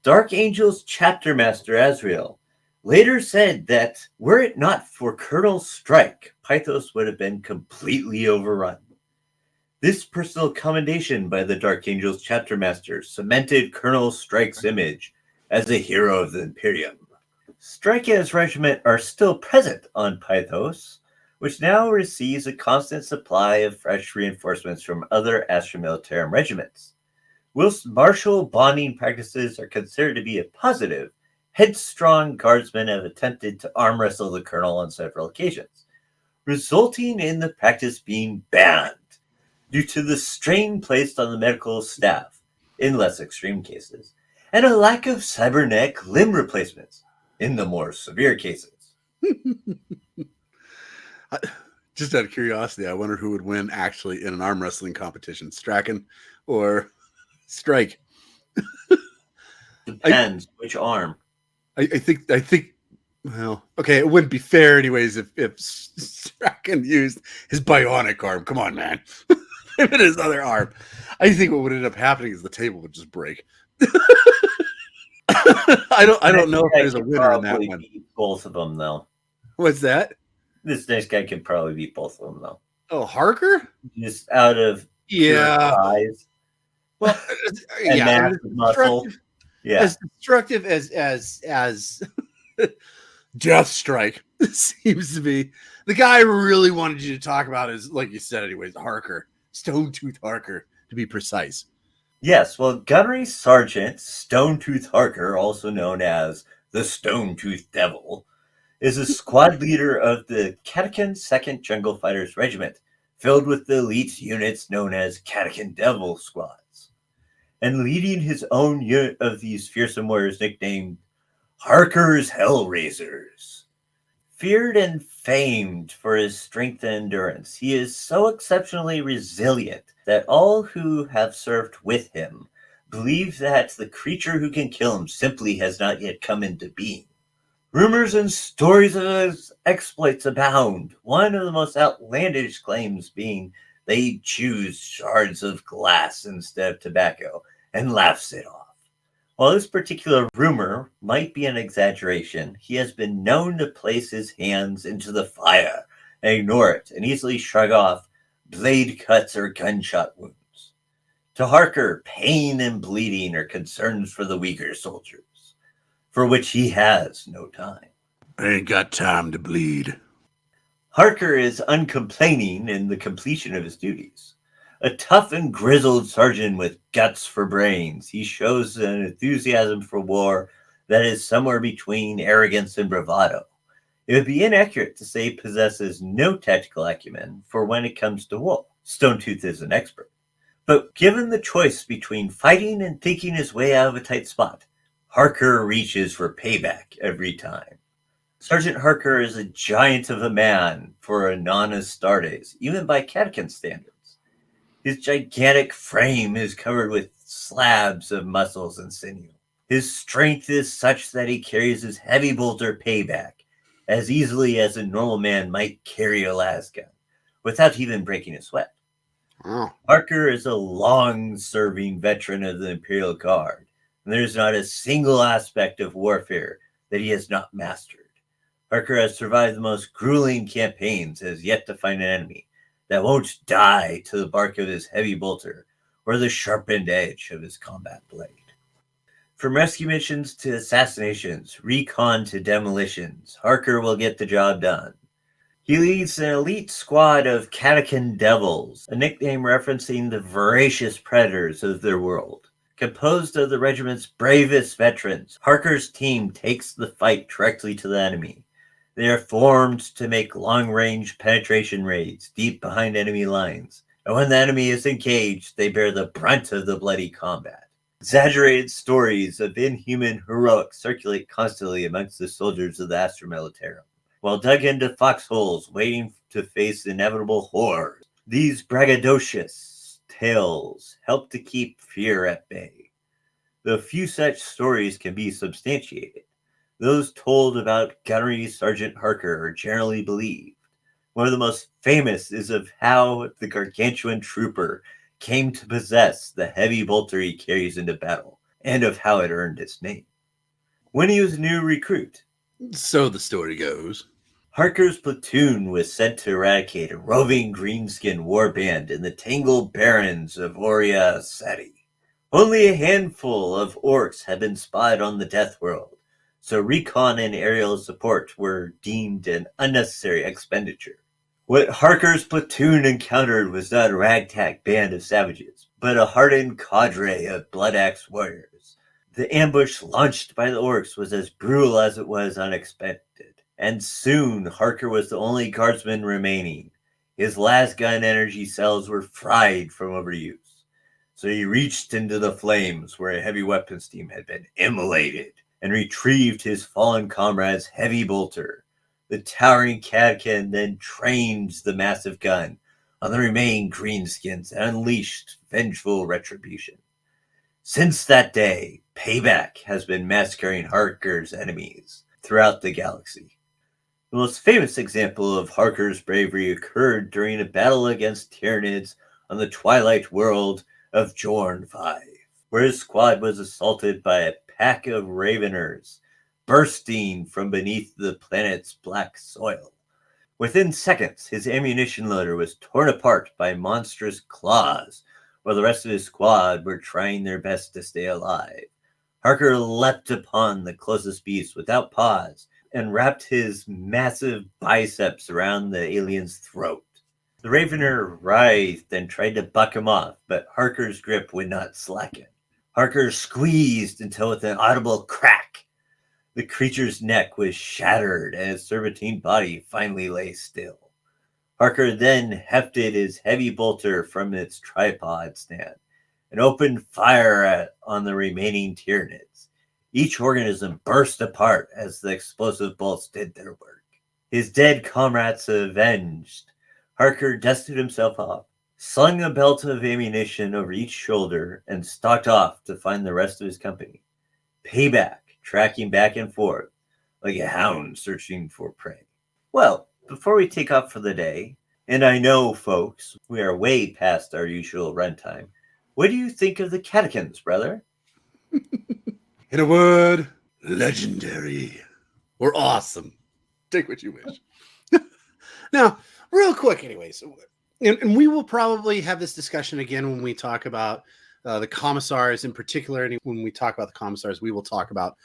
Dark Angel's chapter master Azrael later said that were it not for Colonel Strike, Pythos would have been completely overrun. This personal commendation by the Dark Angel's chapter master cemented Colonel Strike's image as a hero of the Imperium. Strike and his regiment are still present on Pythos, which now receives a constant supply of fresh reinforcements from other Astra Militarum regiments. Whilst martial bonding practices are considered to be a positive, headstrong guardsmen have attempted to arm wrestle the colonel on several occasions, resulting in the practice being banned due to the strain placed on the medical staff in less extreme cases, and a lack of cybernetic limb replacements in the more severe cases. Just out of curiosity, I wonder who would win actually in an arm wrestling competition, Strachan or Strike. Depends which arm. I think. Well, okay, it wouldn't be fair anyways if Strachan used his bionic arm. Come on, man. Even his other arm. I think what would end up happening is the table would just break. I don't know if there's a winner in that one. Beat both of them, though. What's that? This next guy could probably beat both of them, though. Oh, Harker? Just out of size. Well, and massive muscle. Yeah. As destructive as Death Strike seems to be. The guy I really wanted you to talk about is, like you said, anyways, Harker. Stonetooth Harker, to be precise. Yes, well, Gunnery Sergeant Stonetooth Harker, also known as the Stonetooth Devil, is a squad leader of the Catachan 2nd Jungle Fighters Regiment, filled with the elite units known as Catachan Devil Squads, and leading his own unit of these fearsome warriors nicknamed Harker's Hellraisers. Feared and famed for his strength and endurance, he is so exceptionally resilient that all who have served with him believe that the creature who can kill him simply has not yet come into being. Rumors and stories of his exploits abound, one of the most outlandish claims being that he chews shards of glass instead of tobacco and laughs it off. While this particular rumor might be an exaggeration, he has been known to place his hands into the fire and ignore it and easily shrug off blade cuts or gunshot wounds. To Harker, pain and bleeding are concerns for the weaker soldiers, for which he has no time. I ain't got time to bleed. Harker is uncomplaining in the completion of his duties. A tough and grizzled sergeant with guts for brains, he shows an enthusiasm for war that is somewhere between arrogance and bravado. It would be inaccurate to say he possesses no tactical acumen, for when it comes to war, Stonetooth is an expert. But given the choice between fighting and thinking his way out of a tight spot, Harker reaches for payback every time. Sergeant Harker is a giant of a man for a non-Astartes, even by Catachan standards. His gigantic frame is covered with slabs of muscles and sinew. His strength is such that he carries his heavy bolter payback as easily as a normal man might carry a las gun, without even breaking a sweat. Wow. Harker is a long-serving veteran of the Imperial Guard, and there's not a single aspect of warfare that he has not mastered. Harker has survived the most grueling campaigns and has yet to find an enemy that won't die to the bark of his heavy bolter or the sharpened edge of his combat blade. From rescue missions to assassinations, recon to demolitions, Harker will get the job done. He leads an elite squad of Catachan Devils, a nickname referencing the voracious predators of their world. Composed of the regiment's bravest veterans, Harker's team takes the fight directly to the enemy. They are formed to make long-range penetration raids deep behind enemy lines, and when the enemy is engaged, they bear the brunt of the bloody combat. Exaggerated stories of inhuman heroics circulate constantly amongst the soldiers of the Astra Militarum. While dug into foxholes waiting to face inevitable horror, these braggadocious tales help to keep fear at bay. Though few such stories can be substantiated, those told about Gunnery Sergeant Harker are generally believed. One of the most famous is of how the gargantuan trooper came to possess the heavy bolter he carries into battle, and of how it earned its name. When he was a new recruit, So the story goes. Harker's platoon was sent to eradicate a roving greenskin warband in the Tangled Barrens of Aurea Seti. Only a handful of orcs had been spotted on the Death World, so recon and aerial support were deemed an unnecessary expenditure. What Harker's platoon encountered was not a ragtag band of savages, but a hardened cadre of blood-axe warriors. The ambush launched by the orcs was as brutal as it was unexpected, and soon Harker was the only guardsman remaining. His lasgun energy cells were fried from overuse, so he reached into the flames where a heavy weapons team had been immolated and retrieved his fallen comrade's heavy bolter. The towering Catachan then trained the massive gun on the remaining greenskins and unleashed vengeful retribution. Since that day, payback has been massacring Harker's enemies throughout the galaxy. The most famous example of Harker's bravery occurred during a battle against Tyranids on the twilight world of Jorn 5, where his squad was assaulted by a pack of Raveners bursting from beneath the planet's black soil. Within seconds, his ammunition loader was torn apart by monstrous claws, while the rest of his squad were trying their best to stay alive. Harker leapt upon the closest beast without pause and wrapped his massive biceps around the alien's throat. The Ravener writhed and tried to buck him off, but Harker's grip would not slacken. Harker squeezed until with an audible crack, the creature's neck was shattered and its serpentine body finally lay still. Harker then hefted his heavy bolter from its tripod stand and opened fire on the remaining Tyranids. Each organism burst apart as the explosive bolts did their work. His dead comrades avenged, Harker dusted himself off, slung a belt of ammunition over each shoulder, and stalked off to find the rest of his company. Payback, tracking back and forth like a hound searching for prey. Well, before we take off for the day, and I know, folks, we are way past our usual runtime, what do you think of the Catachans, brother? In a word, legendary or awesome. Take what you wish. Now, real quick, anyways, and we will probably have this discussion again when we talk about the commissars in particular. When we talk about the commissars, we will talk about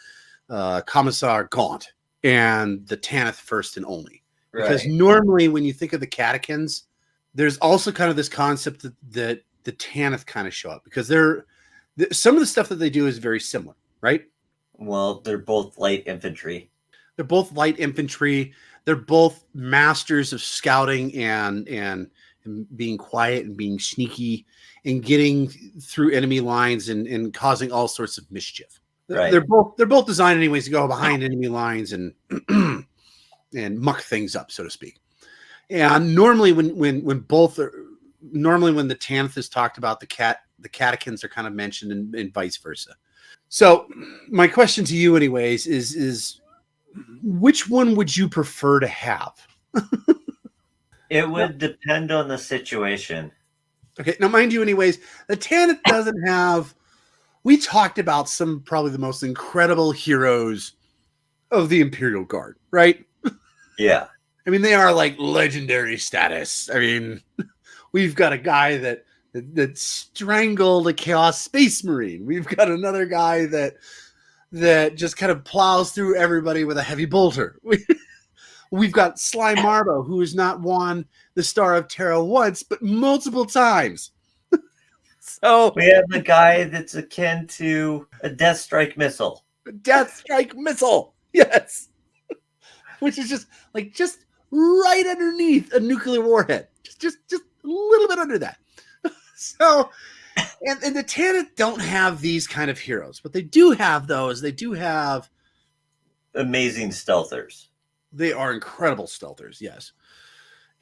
Commissar Gaunt and the Tanith first and only. Because normally when you think of the Catachans, there's also kind of this concept that the Tanith kind of show up because some of the stuff that they do is very similar, right? Well, they're both light infantry. They're both light infantry. They're both masters of scouting and being quiet and being sneaky and getting through enemy lines and causing all sorts of mischief. Right. They're both designed anyways to go behind enemy lines and and muck things up, so to speak. And normally when the Tanith is talked about, the Catachans are kind of mentioned and vice versa. So my question to you anyways is which one would you prefer to have? It would depend on the situation. Okay, now mind you anyways, the Tanith doesn't have, we talked about probably the most incredible heroes of the Imperial Guard, right? Yeah. I mean, they are like legendary status. I mean, we've got a guy that strangled a Chaos Space Marine. We've got another guy that just kind of plows through everybody with a heavy bolter. We've got Sly Marbo, who has not won the Star of Terra once, but multiple times. So we have the guy that's akin to a Death Strike missile. A Death Strike missile, yes. Which is just right underneath a nuclear warhead. Just a little bit under that. So, and the Tanith don't have these kind of heroes. What they do have, though, is they do have amazing stealthers. They are incredible stealthers, yes.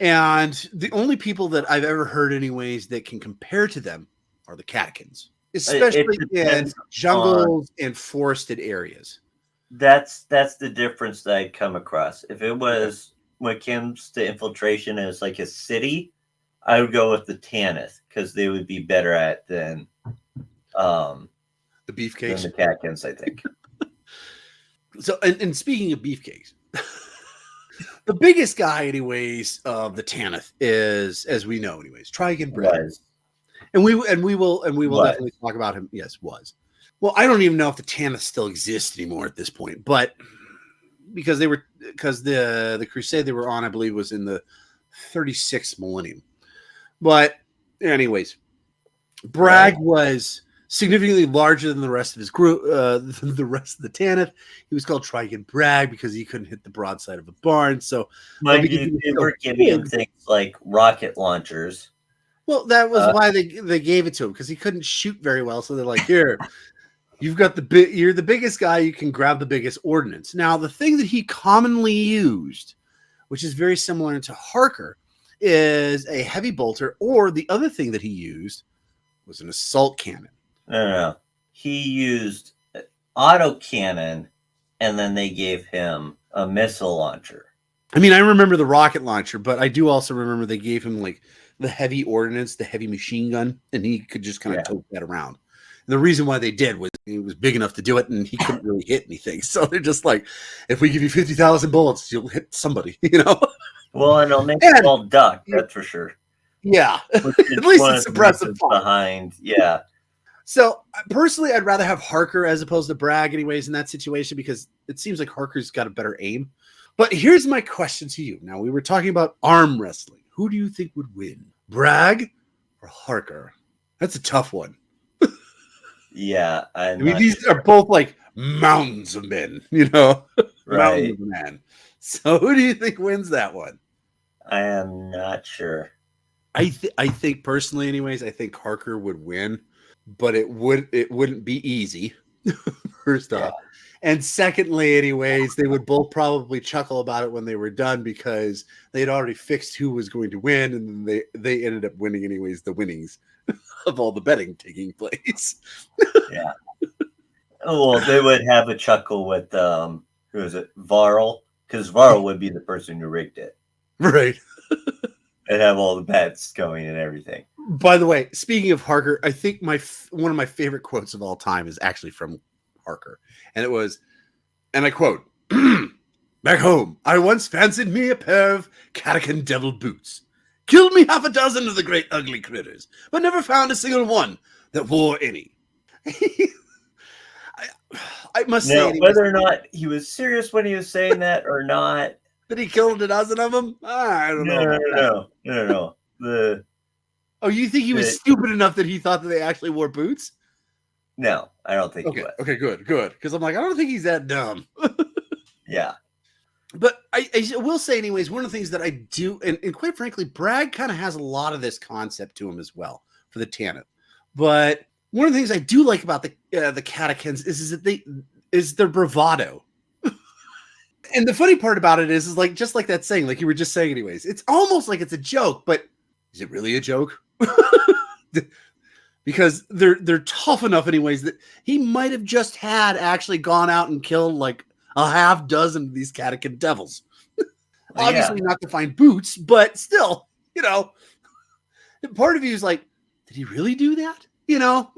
And the only people that I've ever heard, anyways, that can compare to them are the Catachans, especially in jungles and forested areas. That's the difference that I'd come across. If it was when it comes to infiltration as like a city, I would go with the Tanith because they would be better at than the beefcakes. Than the Catachans, I think. So, and speaking of beefcakes, the biggest guy, anyways, of the Tanith is, as we know, anyways, Trigon Brad. And we will definitely talk about him. Yes, was. Well, I don't even know if the Tanith still exists anymore at this point, but because the crusade they were on, I believe, was in the 36th millennium. But anyways, Bragg was significantly larger than the rest of his group, the rest of the Tanith. He was called Trigon Bragg because he couldn't hit the broadside of a barn. So they were giving him things like rocket launchers. Well, that was why they gave it to him, because he couldn't shoot very well. So they're like, here, you've got you're the biggest guy, you can grab the biggest ordnance. Now, the thing that he commonly used, which is very similar to Harker, is a heavy bolter, or the other thing that he used was an assault cannon. No. He used autocannon, and then they gave him a missile launcher. I mean, I remember the rocket launcher, but I do also remember they gave him like the heavy ordnance, the heavy machine gun, and he could just kind of tote that around. And the reason why they did was he was big enough to do it, and he couldn't really hit anything. So they're just like, if we give you 50,000 bullets, you'll hit somebody, you know? Well, and it'll make it all duck, that's for sure. Yeah. At least it's suppressive behind. Yeah. So personally, I'd rather have Harker as opposed to Bragg anyways in that situation, because it seems like Harker's got a better aim. But here's my question to you. Now, we were talking about arm wrestling. who do you think would win? Bragg or Harker? That's a tough one. Yeah, I mean, these are both like mountains of men, mountains right. of men. So who do you think wins that one? I am not sure. I think personally, anyways, I think Harker would win, but it wouldn't be easy. First off, and secondly, anyways, they would both probably chuckle about it when they were done because they'd already fixed who was going to win, and then they ended up winning anyways. The winnings of all the betting taking place. Yeah. Well, they would have a chuckle with who is it, Varl? Because Varl would be the person who rigged it, Right. and have all the bets going and everything. By the way, speaking of Harker, I think one of my favorite quotes of all time is actually from Harker, and it was, and I quote, "Back home, I once fancied me a pair of Catachan devil boots. Killed me half a dozen of the great ugly critters, but never found a single one that wore any." I must say, whether or not he was serious when he was saying that or not, that he killed a dozen of them. I don't know. No. You think he was stupid enough that he thought that they actually wore boots? No, I don't think he was. Okay, good. Because I'm like, I don't think he's that dumb. Yeah. But I will say, anyways, one of the things that I do, and quite frankly, Bragg kind of has a lot of this concept to him as well for the Tanith. But one of the things I do like about the Catachans is that is their bravado. And the funny part about it is like just like that saying, like you were just saying, anyways, it's almost like it's a joke, but is it really a joke? Because they're tough enough, anyways, that he might have just had actually gone out and killed like a half dozen of these Catachan devils. Obviously not to find boots, but still, part of you is like, did he really do that? No,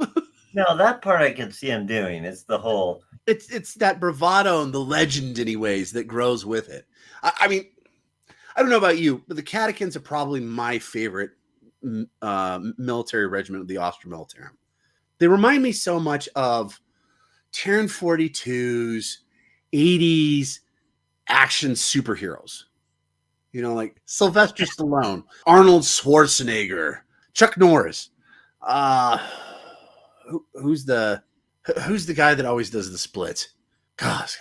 that part I can see him doing. It's the whole. It's that bravado and the legend, anyways, that grows with it. I mean, I don't know about you, but the Catachans are probably my favorite military regiment of the Austromilitarum. They remind me so much of Terran 42's 80s action superheroes. Like Sylvester Stallone, Arnold Schwarzenegger, Chuck Norris. Who's the guy that always does the splits? Gosh.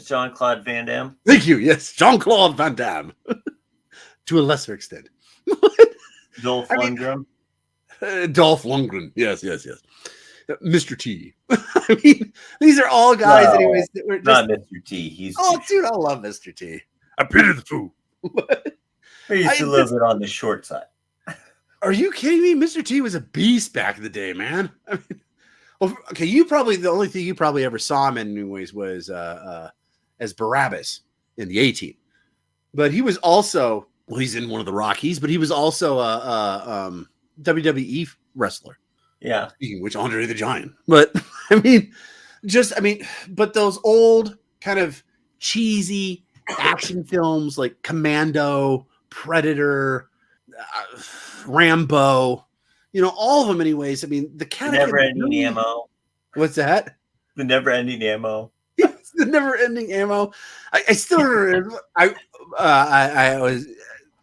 Jean-Claude Van Damme. Thank you. Yes, Jean-Claude Van Damme. To a lesser extent. Dolph Lundgren. Dolph Lundgren. Yes. Mr. T. I mean, these are all guys, anyways. That were just... Not Mr. T. Dude, I love Mr. T. I pity the fool. He used to live it on the short side. Are you kidding me? Mr. T was a beast back in the day, man. I mean, okay, the only thing you probably ever saw him in, anyways, was as Barabbas in the 18. But he was also, he's in one of the Rockies, but he was also a WWE wrestler. Yeah. Speaking of which, Andre the Giant. But but those old kind of cheesy action films like Commando, Predator, Rambo, all of them, anyways. I mean, the Catachan. Never-ending ammo. What's that? The never-ending ammo. Yes, the never-ending ammo. I still remember. I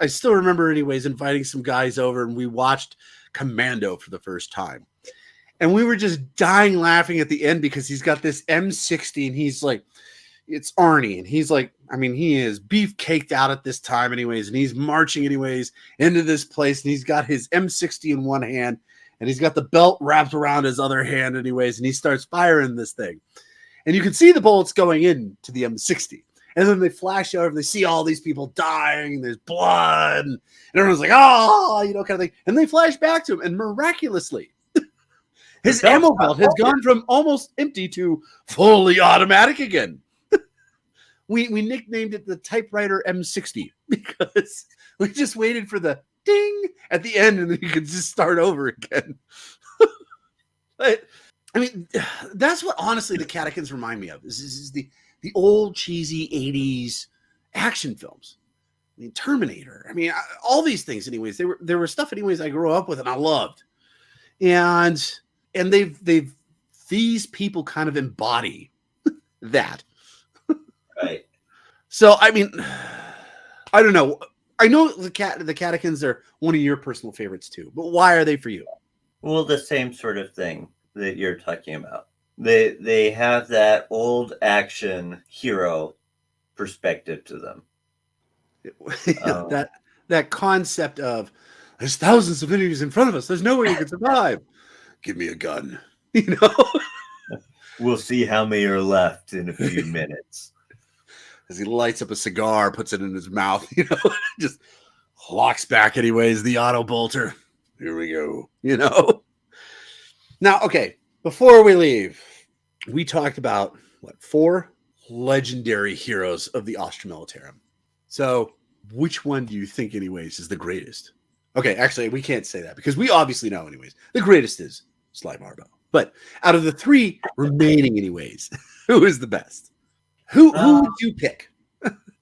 still remember, anyways, inviting some guys over, and we watched Commando for the first time, and we were just dying laughing at the end because he's got this M60, and he's like, it's Arnie, and he's like, he is beef caked out at this time, anyways, and he's marching, anyways, into this place, and he's got his M60 in one hand, and he's got the belt wrapped around his other hand, anyways, and he starts firing this thing, and you can see the bullets going into the M60, and then they flash over, and they see all these people dying, and there's blood, and everyone's like, oh, kind of thing, and they flash back to him, and miraculously, his ammo belt has gone from almost empty to fully automatic again. We nicknamed it the typewriter M60 because we just waited for the ding at the end, and then you could just start over again. But that's what honestly the Catachans remind me of. This is the old cheesy 80s action films. Terminator. All these things, anyways. There were stuff, anyways, I grew up with and I loved, and these people kind of embody that. Right. So, I don't know. I know the Catachans are one of your personal favorites too, but why are they for you? Well, the same sort of thing that you're talking about. They have that old action hero perspective to them. That concept of there's thousands of enemies in front of us. There's no way you can survive. Give me a gun. You know? We'll see how many are left in a few minutes. As he lights up a cigar, puts it in his mouth, you know, just locks back anyways, the auto bolter. Here we go, you know? Now, okay, before we leave, we talked about, 4 legendary heroes of the Austromilitarum. So, which one do you think, anyways, is the greatest? Okay, actually, we can't say that because we obviously know, anyways. The greatest is Sly Marbo. But out of the 3 remaining, anyways, who is the best? Who would you pick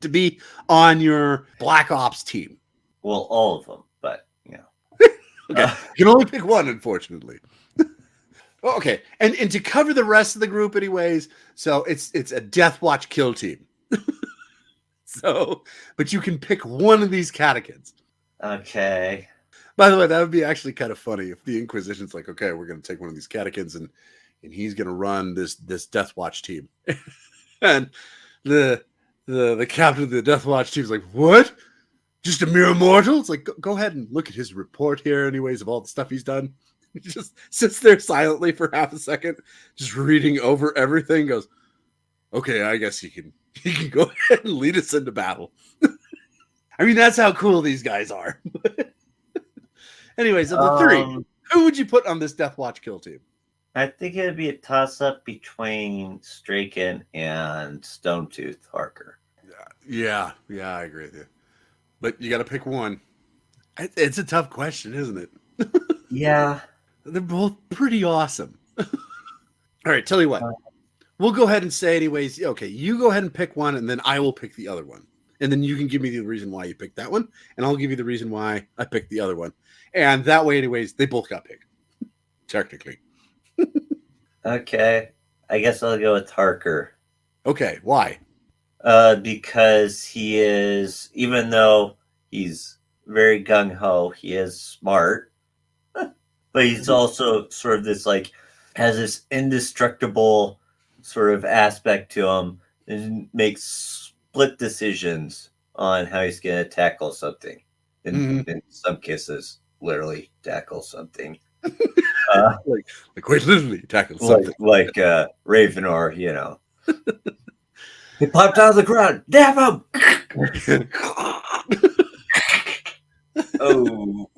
to be on your Black Ops team? Well, all of them, but, you know. Okay, you can only pick one, unfortunately. Okay, and to cover the rest of the group, anyways, so it's a Death Watch kill team. So, but you can pick one of these Catachans. Okay. By the way, that would be actually kind of funny if the Inquisition's like, okay, we're going to take one of these Catachans and he's going to run this Death Watch team. And the captain of the Death Watch team is like, what? Just a mere mortal? It's like, go ahead and look at his report here, anyways, of all the stuff he's done. He just sits there silently for half a second, just reading over everything. Goes, okay, I guess he can go ahead and lead us into battle. I mean, that's how cool these guys are. Anyways, of the 3, who would you put on this Death Watch kill team? I think it'd be a toss-up between Straken and Stone'tooth Harker. Yeah, I agree with you. But you got to pick one. It's a tough question, isn't it? Yeah. They're both pretty awesome. All right, tell you what. We'll go ahead and say anyways, okay, you go ahead and pick one, and then I will pick the other one. And then you can give me the reason why you picked that one, and I'll give you the reason why I picked the other one. And that way, anyways, they both got picked. Technically. Okay. I guess I'll go with Harker. Okay, why? Because he is, even though he's very gung-ho, he is smart. But he's also sort of this, has this indestructible sort of aspect to him and makes split decisions on how he's going to tackle something. In some cases, literally tackle something. Like quite literally tackle something. Like Ravenor, you know. He popped out of the ground. Dab him! Oh.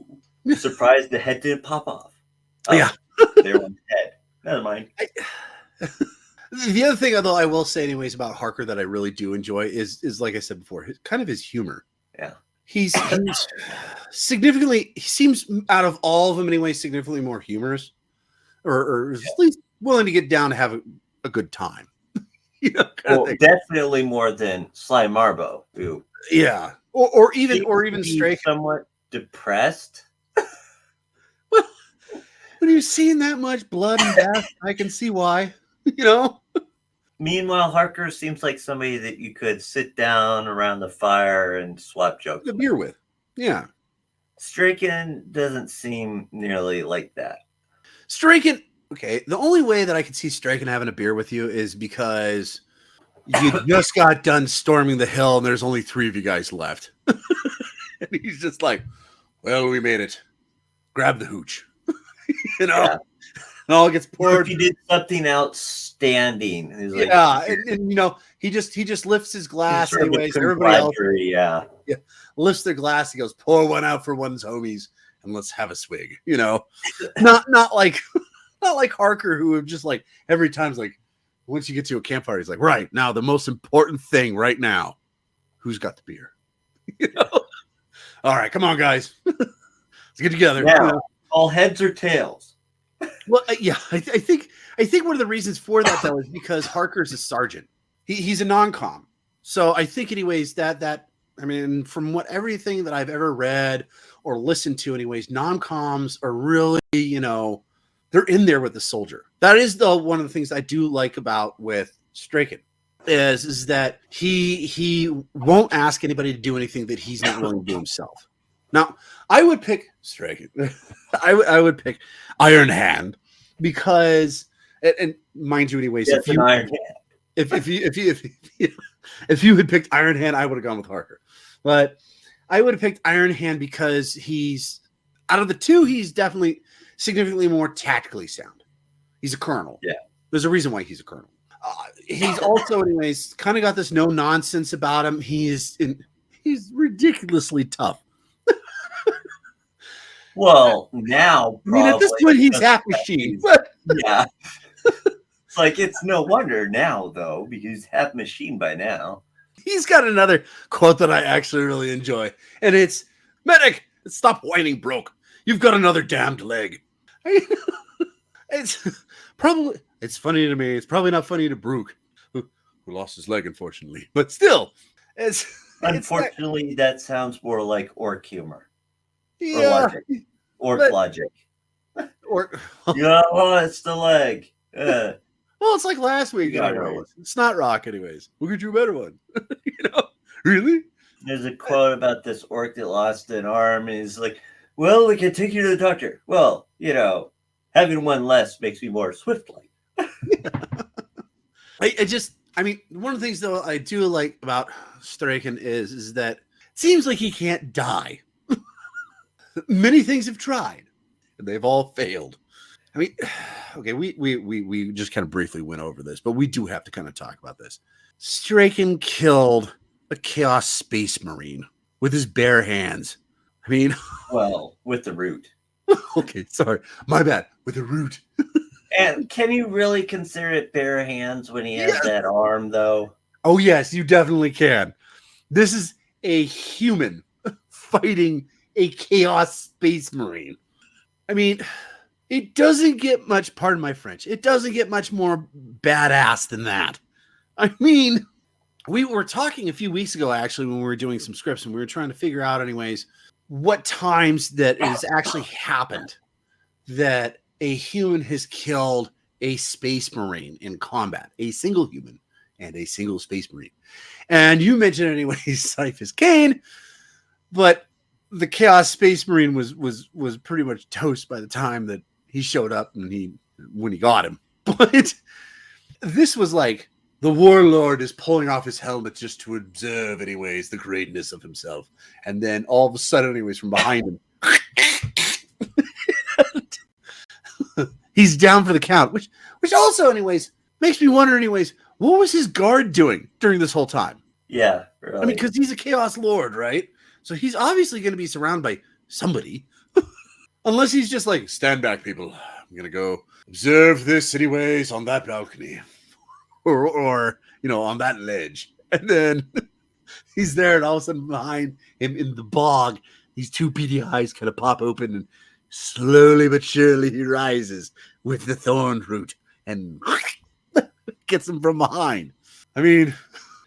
Surprised the head didn't pop off. Oh, yeah. There went the head. Never mind. The other thing, although I will say anyways about Harker that I really do enjoy is like I said before, his humor. Yeah. He's significantly, he seems out of all of them anyway, significantly more humorous or at least willing to get down to have a good time. You know, well, definitely more than Sly Marbo, who or even Stray, somewhat depressed. Well, when you're seeing that much blood and death, I can see why. You know. Meanwhile, Harker seems like somebody that you could sit down around the fire and swap jokes the beer with. Yeah. Straken doesn't seem nearly like that. Straken, okay, the only way that I could see Straken having a beer with you is because you just got done storming the hill and there's only 3 of you guys left. And he's just like, well, we made it. Grab the hooch. You know? Yeah. And all gets poured. He did something outstanding. He's like, and you know, he just lifts his glass anyways. Everybody else, lifts their glass. He goes, pour one out for one's homies, and let's have a swig. You know, not like Harker, who just like every time's like, once you get to a campfire, he's like, right now the most important thing right now, who's got the beer? You know? All right, come on, guys, let's get together. Now, you know? All heads or tails. Well, yeah, I think one of the reasons for that though is because Harker's a sergeant. He's a non-com, so I think anyways that I mean, from everything that I've ever read or listened to, anyways, non-coms are really, you know, they're in there with the soldier. That is one of the things I do like about with Straken. is that he won't ask anybody to do anything that he's not willing to do himself. Now, I would pick Striking. I would pick Iron Hand because, and mind you, anyways, Yes, an Iron Hand. If you had picked Iron Hand, I would have gone with Harker. But I would have picked Iron Hand because he's, out of the two, he's definitely significantly more tactically sound. He's a colonel. Yeah. There's a reason why he's a colonel. He's also, anyways, kind of got this no nonsense about him. He's ridiculously tough. Well, now, I mean, at this point, he's half machine. But yeah. It's like, it's no wonder now, though, because he's half machine by now. He's got another quote that I actually really enjoy, and it's, "Medic, stop whining broke. You've got another damned leg." It's funny to me. It's probably not funny to Brooke, who lost his leg, unfortunately. But still, unfortunately, that sounds more like orc humor. Yeah. Or logic. Orc logic. Or Yeah, it's the leg. well, it's like last week. It's not Rock, anyways. We'll get you a better one. Really? There's a quote about this orc that lost an arm, and he's like, "Well, we can take you to the doctor." Well, having one less makes me more swift-like. I mean, one of the things though I do like about Straken is that it seems like he can't die. Many things have tried, and they've all failed. I mean, okay, we just kind of briefly went over this, but we do have to kind of talk about this. Straken killed a Chaos Space Marine with his bare hands. I mean, well, with the root. Okay, sorry, my bad. With the root. And can you really consider it bare hands when he has that arm, though? Oh yes, you definitely can. This is a human fighting a Chaos Space Marine. I mean, it doesn't get much, pardon my French, it doesn't get much more badass than that. I mean, we were talking a few weeks ago, actually, when we were doing some scripts, and we were trying to figure out, anyways, what times that it has actually happened that a human has killed a Space Marine in combat, a single human and a single Space Marine. And you mentioned, anyways, Cyphus Kane, but the Chaos Space Marine was pretty much toast by the time that he showed up and when he got him. But this was like the warlord is pulling off his helmet just to observe, anyways, the greatness of himself. And then all of a sudden, anyways, from behind him, he's down for the count, which also, anyways, makes me wonder, anyways, what was his guard doing during this whole time? Yeah, really. I mean, because he's a Chaos Lord, right? So he's obviously going to be surrounded by somebody. Unless he's just like, "Stand back, people. I'm going to go observe this anyways on that balcony." Or on that ledge. And then he's there, and all of a sudden behind him in the bog, these two beady eyes kind of pop open, and slowly but surely he rises with the thorn root and gets him from behind. I mean,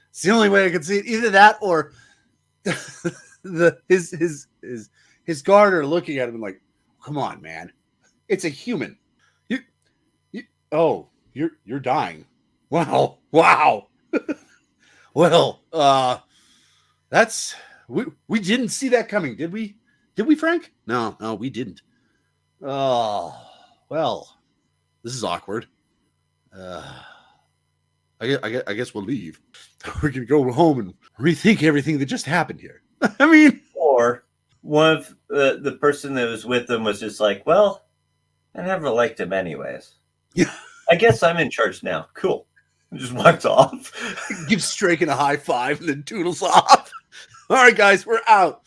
it's the only way I can see it. Either that or his guard are looking at him and like, "Come on, man. It's a human. You're dying. Wow. Well, that's we didn't see that coming, did we? Did we, Frank? No, we didn't. Oh, well, this is awkward. I guess we'll leave. We're gonna go home and rethink everything that just happened here." I mean, or one of the person that was with them was just like, "Well, I never liked him anyways. Yeah, I guess I'm in charge now. Cool." And just walks off. Gives Straken a high five and then toodles off. "All right, guys, we're out."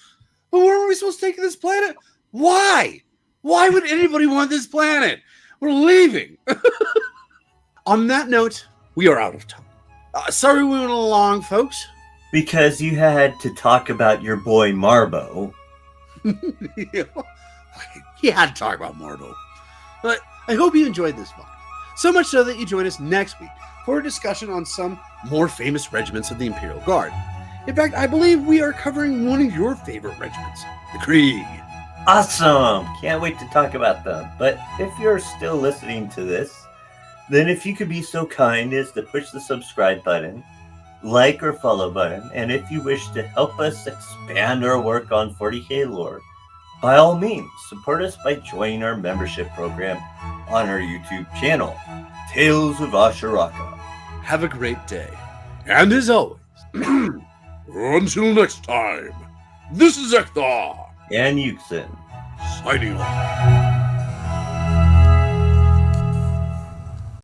But where were we supposed to take this planet? Why? Why would anybody want this planet? We're leaving. On that note, we are out of time. Sorry we went along, folks. Because you had to talk about your boy Marbo. He had to talk about Marbo. But I hope you enjoyed this one. So much so that you join us next week for a discussion on some more famous regiments of the Imperial Guard. In fact, I believe we are covering one of your favorite regiments, the Krieg. Awesome! Can't wait to talk about them. But if you're still listening to this, then if you could be so kind as to push the subscribe button like or follow button, and if you wish to help us expand our work on 40k lore, by all means, support us by joining our membership program on our YouTube channel, Tales of Asharaka. Have a great day. And as always, Until next time, this is Ekthar, And Yuxin. signing off.